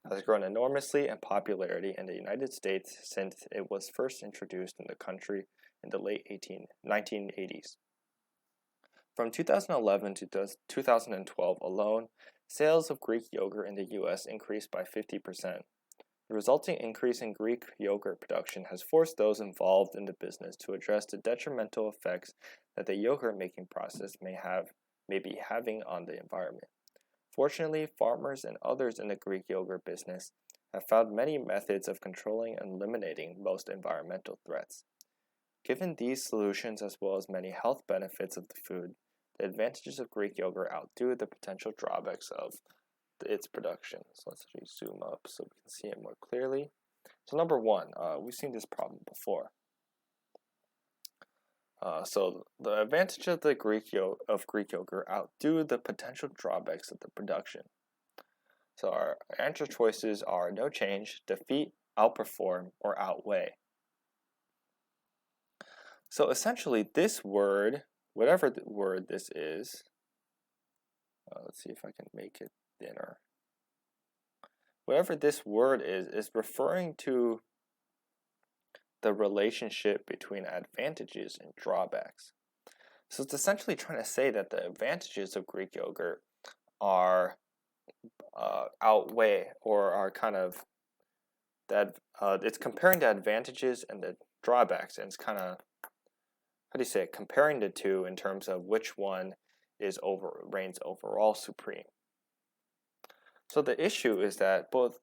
has grown enormously in popularity in the United States since it was first introduced in the country in the late 1980s. From 2011 to 2012 alone, sales of Greek yogurt in the U.S. increased by 50%. The resulting increase in Greek yogurt production has forced those involved in the business to address the detrimental effects that the yogurt making process may be having on the environment. Fortunately, farmers and others in the Greek yogurt business have found many methods of controlling and eliminating most environmental threats. Given these solutions as well as many health benefits of the food, the advantages of Greek yogurt outdo the potential drawbacks of its production. So let's zoom up so we can see it more clearly. So number 1, we've seen this problem before. So the advantage of the Greek yogurt outdo the potential drawbacks of the production. So our answer choices are no change, defeat, outperform, or outweigh. So essentially this word, whatever the word this is, let's see if I can make it thinner. Whatever this word is referring to the relationship between advantages and drawbacks. So it's essentially trying to say that the advantages of Greek yogurt are outweigh or are kind of that it's comparing the advantages and the drawbacks, and it's kind of, how do you say it, comparing the two in terms of which one reigns overall supreme. So the issue is that both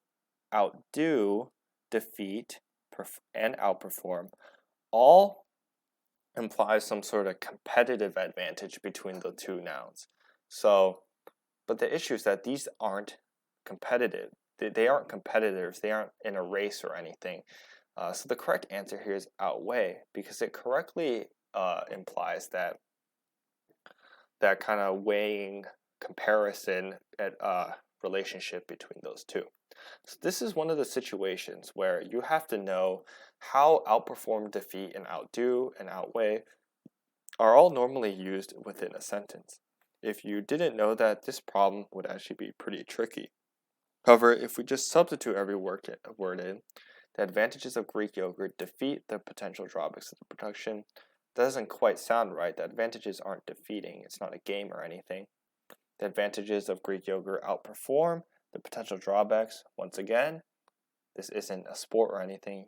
outdo, defeat, and outperform all implies some sort of competitive advantage between the two nouns. So, but the issue is that these aren't competitive. They aren't competitors. They aren't in a race or anything. So the correct answer here is outweigh, because it correctly implies that kind of weighing comparison at relationship between those two. So this is one of the situations where you have to know how outperform, defeat, and outdo and outweigh are all normally used within a sentence. If you didn't know that, this problem would actually be pretty tricky. However, if we just substitute every word in, the advantages of Greek yogurt defeat the potential drawbacks of the production. That doesn't quite sound right. The advantages aren't defeating. It's not a game or anything. The advantages of Greek yogurt outperform the potential drawbacks. Once again, this isn't a sport or anything.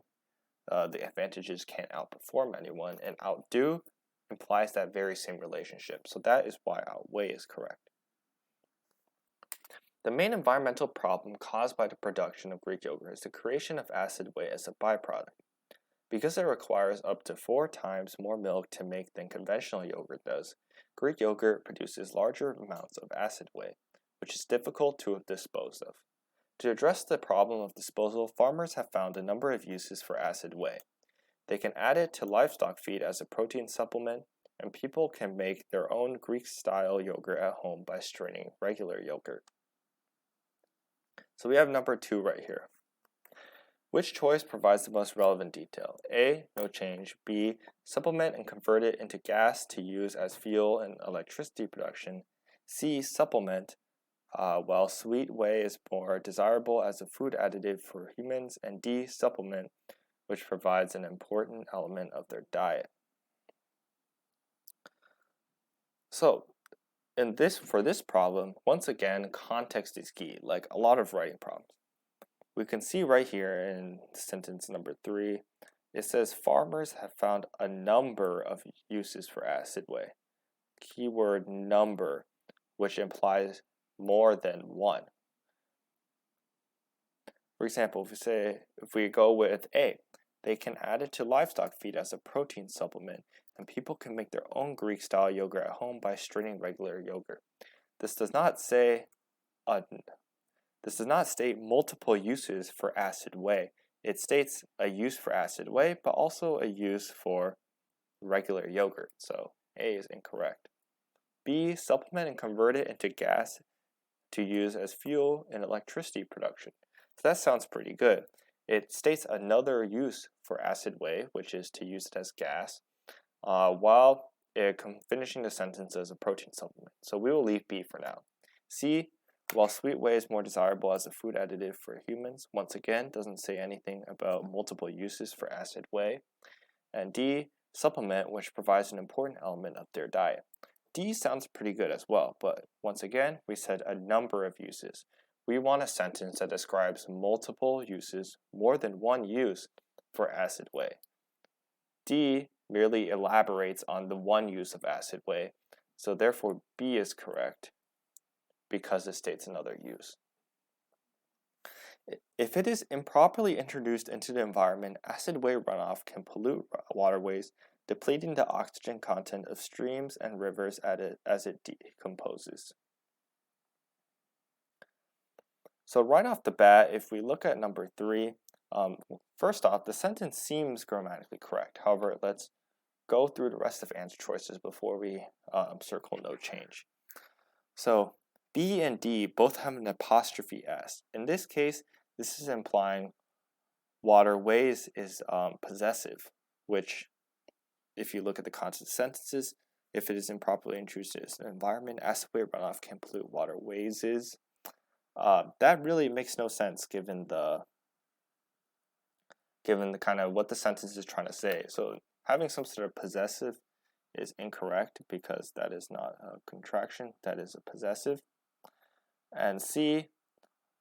The advantages can't outperform anyone, and outdo implies that very same relationship. So that is why outweigh is correct. The main environmental problem caused by the production of Greek yogurt is the creation of acid whey as a byproduct. Because it requires up to 4 times more milk to make than conventional yogurt does, Greek yogurt produces larger amounts of acid whey, which is difficult to dispose of. To address the problem of disposal, farmers have found a number of uses for acid whey. They can add it to livestock feed as a protein supplement, and people can make their own Greek-style yogurt at home by straining regular yogurt. So we have number 2 right here. Which choice provides the most relevant detail? A, no change. B, supplement and convert it into gas to use as fuel in electricity production. C, supplement, while sweet whey is more desirable as a food additive for humans. And D, supplement, which provides an important element of their diet. So, for this problem, once again, context is key, like a lot of writing problems. We can see right here in sentence number 3, it says farmers have found a number of uses for acid whey. Keyword number, which implies more than one. For example, if we go with A, they can add it to livestock feed as a protein supplement, and people can make their own Greek-style yogurt at home by straining regular yogurt. This does not state multiple uses for acid whey. It states a use for acid whey, but also a use for regular yogurt. So A is incorrect. B, supplement and convert it into gas to use as fuel in electricity production. So that sounds pretty good. It states another use for acid whey, which is to use it as gas, while finishing the sentence as a protein supplement. So we will leave B for now. C, while sweet whey is more desirable as a food additive for humans, once again, doesn't say anything about multiple uses for acid whey. And D, supplement, which provides an important element of their diet. D sounds pretty good as well, but once again, we said a number of uses. We want a sentence that describes multiple uses, more than one use for acid whey. D merely elaborates on the one use of acid whey, so therefore B is correct because it states another use. If it is improperly introduced into the environment, acid whey runoff can pollute waterways, depleting the oxygen content of streams and rivers as it decomposes. So right off the bat, if we look at number 3, first off, the sentence seems grammatically correct. However, let's go through the rest of answer choices before we circle no change. So B and D both have an apostrophe S. In this case, this is implying waterways is possessive, which, if you look at the content sentences, if it is improperly introduced into an environment, acid whey runoff can pollute waterways. That really makes no sense given the kind of what the sentence is trying to say. So having some sort of possessive is incorrect because that is not a contraction, that is a possessive. And C,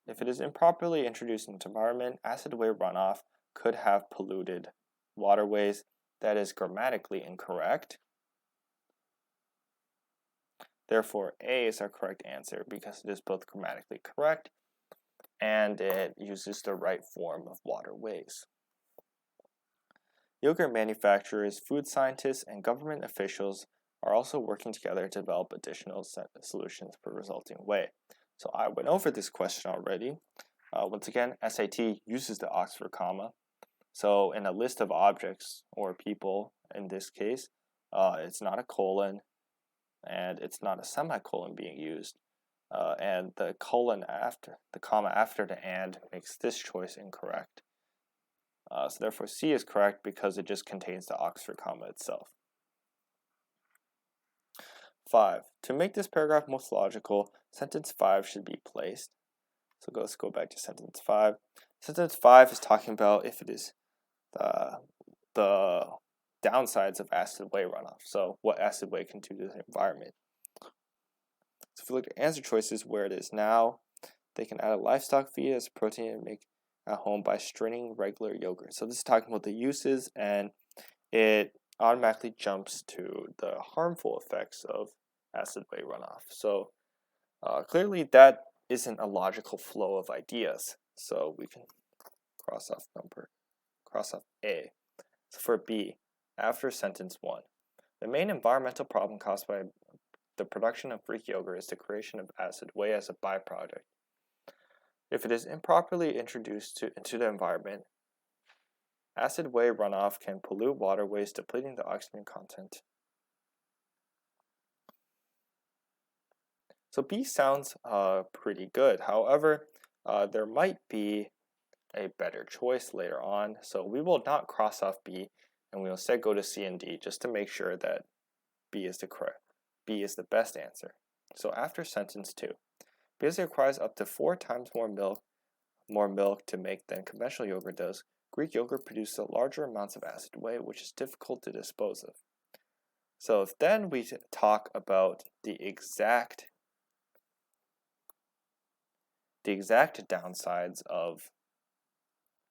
if it is improperly introduced into the environment, acid way runoff could have polluted waterways. That is grammatically incorrect. Therefore, A is our correct answer because it is both grammatically correct and it uses the right form of waterways. Yogurt manufacturers, food scientists, and government officials are also working together to develop additional solutions for resulting whey. So I went over this question already. Once again, SAT uses the Oxford comma. So in a list of objects or people, in this case, it's not a colon and it's not a semicolon being used. And the colon after, the comma after the and makes this choice incorrect. So therefore C is correct because it just contains the Oxford comma itself. 5. To make this paragraph most logical, sentence 5 should be placed. So let's go back to sentence 5. Sentence 5 is talking about if it is the downsides of acid way runoff. So what acid way can do to the environment. So if you look at answer choices where it is now, they can add a livestock feed as protein and make at home by straining regular yogurt. So this is talking about the uses, and it automatically jumps to the harmful effects of acid way runoff. So clearly that isn't a logical flow of ideas. So we can cross off A. So for B, after sentence 1, the main environmental problem caused by the production of Greek yogurt is the creation of acid way as a byproduct. If it is improperly introduced into the environment, acid way runoff can pollute waterways, depleting the oxygen content. So B sounds pretty good. However, there might be a better choice later on. So we will not cross off B, and we will instead go to C and D just to make sure that B is the best answer. So after sentence 2, because it requires up to 4 times more milk to make than conventional yogurt does, Greek yogurt produces larger amounts of acid way, which is difficult to dispose of. So if then we talk about the exact downsides of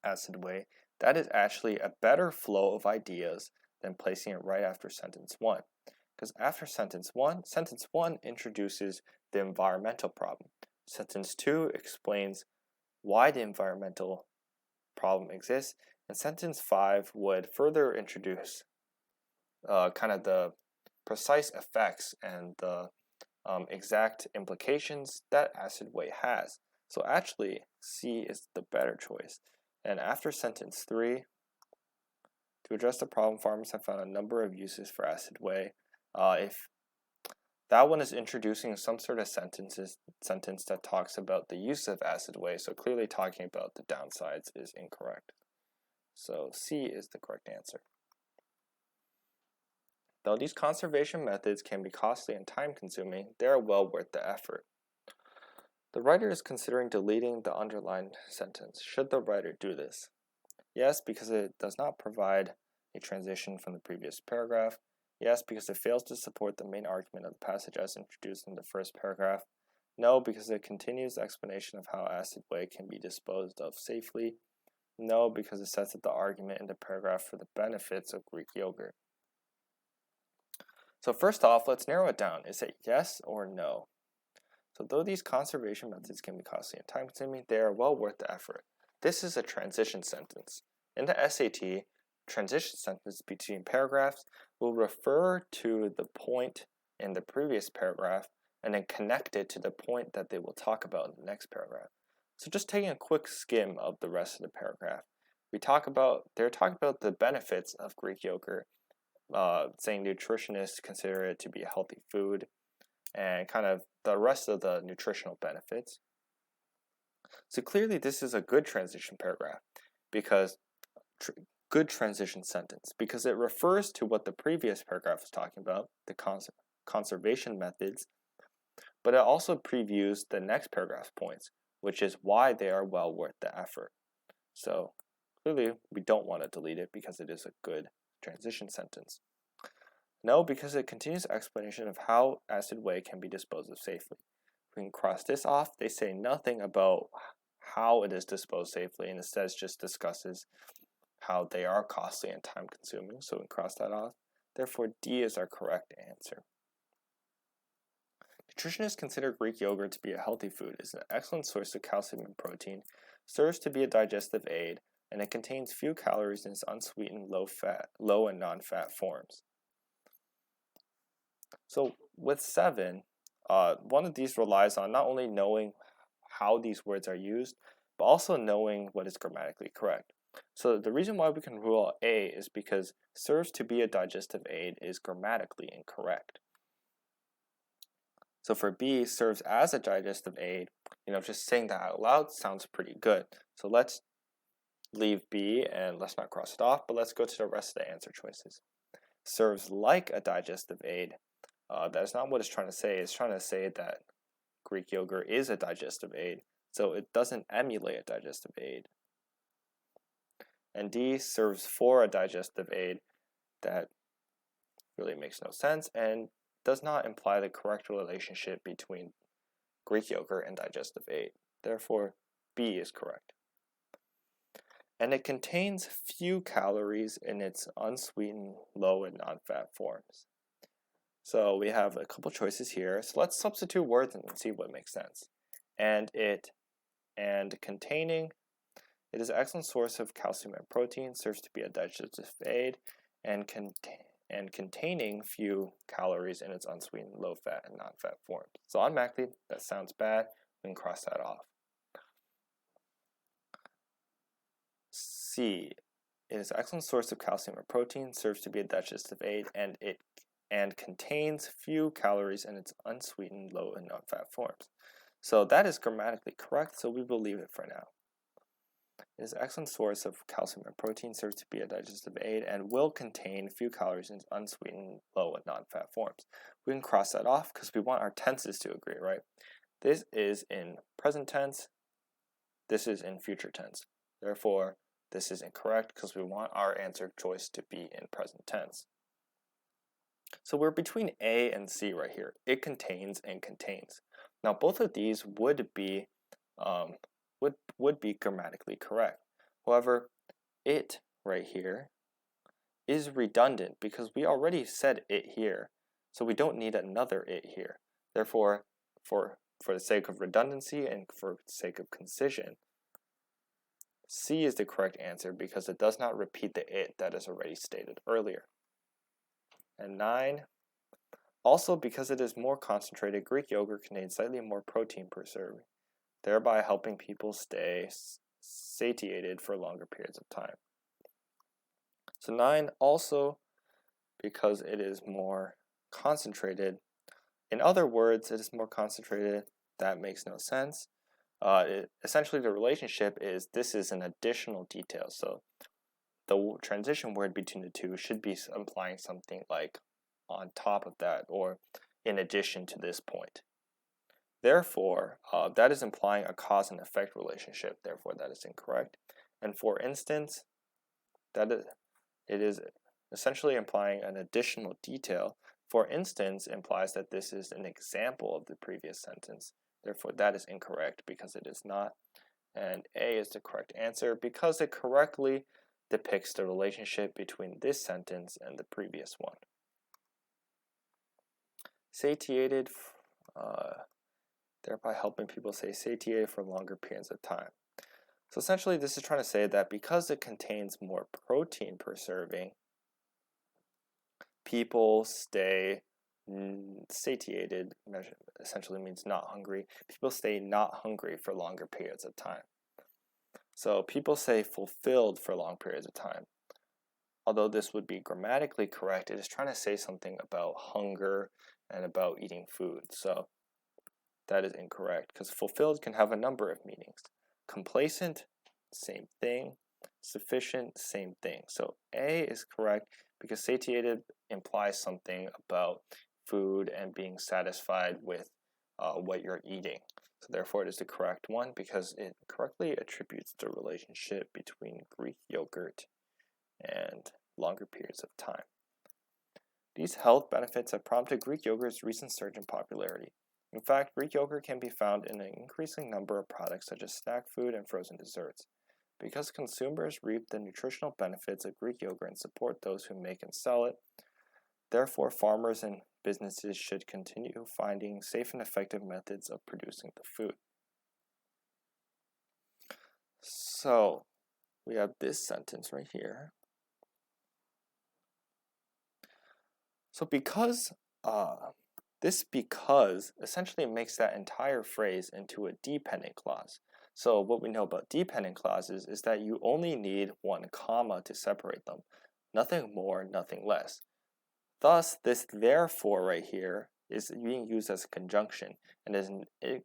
acid way, that is actually a better flow of ideas than placing it right after sentence 1. Because after sentence 1 introduces the environmental problem. Sentence 2 explains why the environmental problem exists, and sentence 5 would further introduce kind of the precise effects and the exact implications that acid way has. So actually, C is the better choice. And after sentence 3, to address the problem, farmers have found a number of uses for acid way. If that one is introducing some sort of sentence that talks about the use of acid way, so clearly talking about the downsides is incorrect. So C is the correct answer. Though these conservation methods can be costly and time-consuming, they are well worth the effort. The writer is considering deleting the underlined sentence. Should the writer do this? Yes, because it does not provide a transition from the previous paragraph. Yes, because it fails to support the main argument of the passage as introduced in the first paragraph. No, because it continues the explanation of how acid way can be disposed of safely. No, because it sets up the argument in the paragraph for the benefits of Greek yogurt. So first off, let's narrow it down. Is it yes or no? So though these conservation methods can be costly and time-consuming, they are well worth the effort. This is a transition sentence. In the SAT, transition sentence between paragraphs will refer to the point in the previous paragraph and then connect it to the point that they will talk about in the next paragraph. So just taking a quick skim of the rest of the paragraph, they're talking about the benefits of Greek yogurt, saying nutritionists consider it to be a healthy food, and kind of the rest of the nutritional benefits. So clearly this is a good transition paragraph, because good transition sentence, because it refers to what the previous paragraph was talking about, the conservation methods, but it also previews the next paragraph's points, which is why they are well worth the effort. So clearly we don't want to delete it because it is a good transition sentence. No, because it continues explanation of how acid whey can be disposed of safely. We can cross this off. They say nothing about how it is disposed safely, and instead just discusses how they are costly and time consuming, so we can cross that off. Therefore, D is our correct answer. Nutritionists consider Greek yogurt to be a healthy food. It is an excellent source of calcium and protein, serves to be a digestive aid, and it contains few calories in its unsweetened, low and non-fat forms. So with 7, one of these relies on not only knowing how these words are used, but also knowing what is grammatically correct. So the reason why we can rule out A is because serves to be a digestive aid is grammatically incorrect. So for B, serves as a digestive aid, just saying that out loud sounds pretty good. So let's leave B and let's not cross it off, but let's go to the rest of the answer choices. Serves like a digestive aid. That's not what it's trying to say. It's trying to say that Greek yogurt is a digestive aid, so it doesn't emulate a digestive aid. And D, serves for a digestive aid. That really makes no sense and does not imply the correct relationship between Greek yogurt and digestive aid. Therefore, B is correct. And it contains few calories in its unsweetened, low and non-fat forms. So we have a couple choices here. So let's substitute words and see what makes sense. And containing, it is an excellent source of calcium and protein, serves to be a digestive aid, and containing few calories in its unsweetened, low-fat and non-fat forms. So automatically, that sounds bad. We can cross that off. C, it is an excellent source of calcium and protein, serves to be a digestive aid, and contains few calories in its unsweetened, low and non-fat forms. So that is grammatically correct, so we will leave it for now. It is an excellent source of calcium and protein, serves to be a digestive aid, and will contain few calories in its unsweetened, low and non-fat forms. We can cross that off because we want our tenses to agree, right? This is in present tense, this is in future tense. Therefore, this is incorrect because we want our answer choice to be in present tense. So we're between A and C right here. It contains and contains. Now both of these would be grammatically correct. However, it right here is redundant because we already said it here, so we don't need another it here. Therefore, for the sake of redundancy and for the sake of concision, C is the correct answer because it does not repeat the it that is already stated earlier. And 9, also because it is more concentrated, Greek yogurt contains slightly more protein per serving, thereby helping people stay satiated for longer periods of time. So 9, also because it is more concentrated. In other words, it is more concentrated. That makes no sense. Essentially, the relationship is this is an additional detail. So the transition word between the two should be implying something like on top of that or in addition to this point. Therefore, that is implying a cause and effect relationship. Therefore, that is incorrect. And for instance, it is essentially implying an additional detail. For instance implies that this is an example of the previous sentence. Therefore, that is incorrect because it is not. And A is the correct answer because it correctly depicts the relationship between this sentence and the previous one. Satiated, thereby helping people stay satiated for longer periods of time. So essentially, this is trying to say that because it contains more protein per serving, people stay satiated, essentially means not hungry. People stay not hungry for longer periods of time. So people say fulfilled for long periods of time. Although this would be grammatically correct, it is trying to say something about hunger and about eating food. So that is incorrect because fulfilled can have a number of meanings. Complacent, same thing. Sufficient, same thing. So A is correct because satiated implies something about food and being satisfied with what you're eating. So therefore it is the correct one because it correctly attributes the relationship between Greek yogurt and longer periods of time. These health benefits have prompted Greek yogurt's recent surge in popularity. In fact, Greek yogurt can be found in an increasing number of products such as snack food and frozen desserts. Because consumers reap the nutritional benefits of Greek yogurt and support those who make and sell it, therefore farmers and businesses should continue finding safe and effective methods of producing the food. So, we have this sentence right here. So because this because essentially makes that entire phrase into a dependent clause. So what we know about dependent clauses is that you only need one comma to separate them. Nothing more, nothing less. Thus, this therefore right here is being used as a conjunction, and it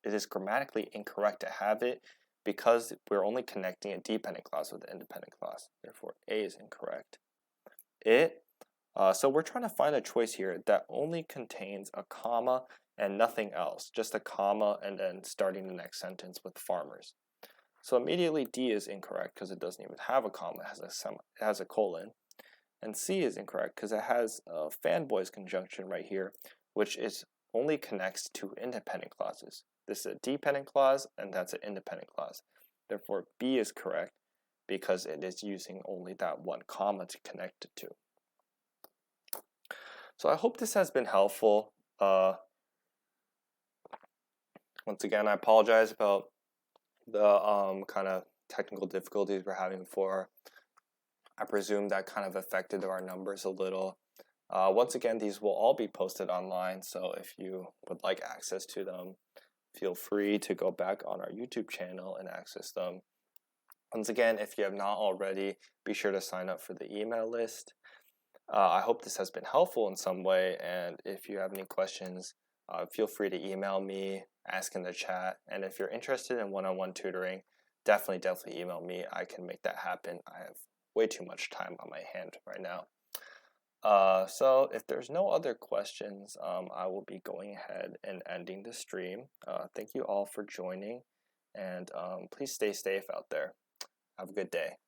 is grammatically incorrect to have it because we're only connecting a dependent clause with an independent clause. Therefore, A is incorrect. So we're trying to find a choice here that only contains a comma and nothing else, just a comma and then starting the next sentence with farmers. So immediately D is incorrect because it doesn't even have a comma, it has a colon. And C is incorrect because it has a fanboys conjunction right here, which only connects to independent clauses. This is a dependent clause and that's an independent clause. Therefore, B is correct because it is using only that one comma to connect it to. So I hope this has been helpful. Once again, I apologize about the kind of technical difficulties we're having before. I presume that kind of affected our numbers a little. Once again, these will all be posted online, so if you would like access to them, feel free to go back on our YouTube channel and access them. Once again, if you have not already, be sure to sign up for the email list. I hope this has been helpful in some way, and if you have any questions, feel free to email me, ask in the chat, and if you're interested in one-on-one tutoring, definitely email me. I can make that happen. I have way too much time on my hand right now. So if there's no other questions, I will be going ahead and ending the stream. Thank you all for joining, and please stay safe out there. Have a good day.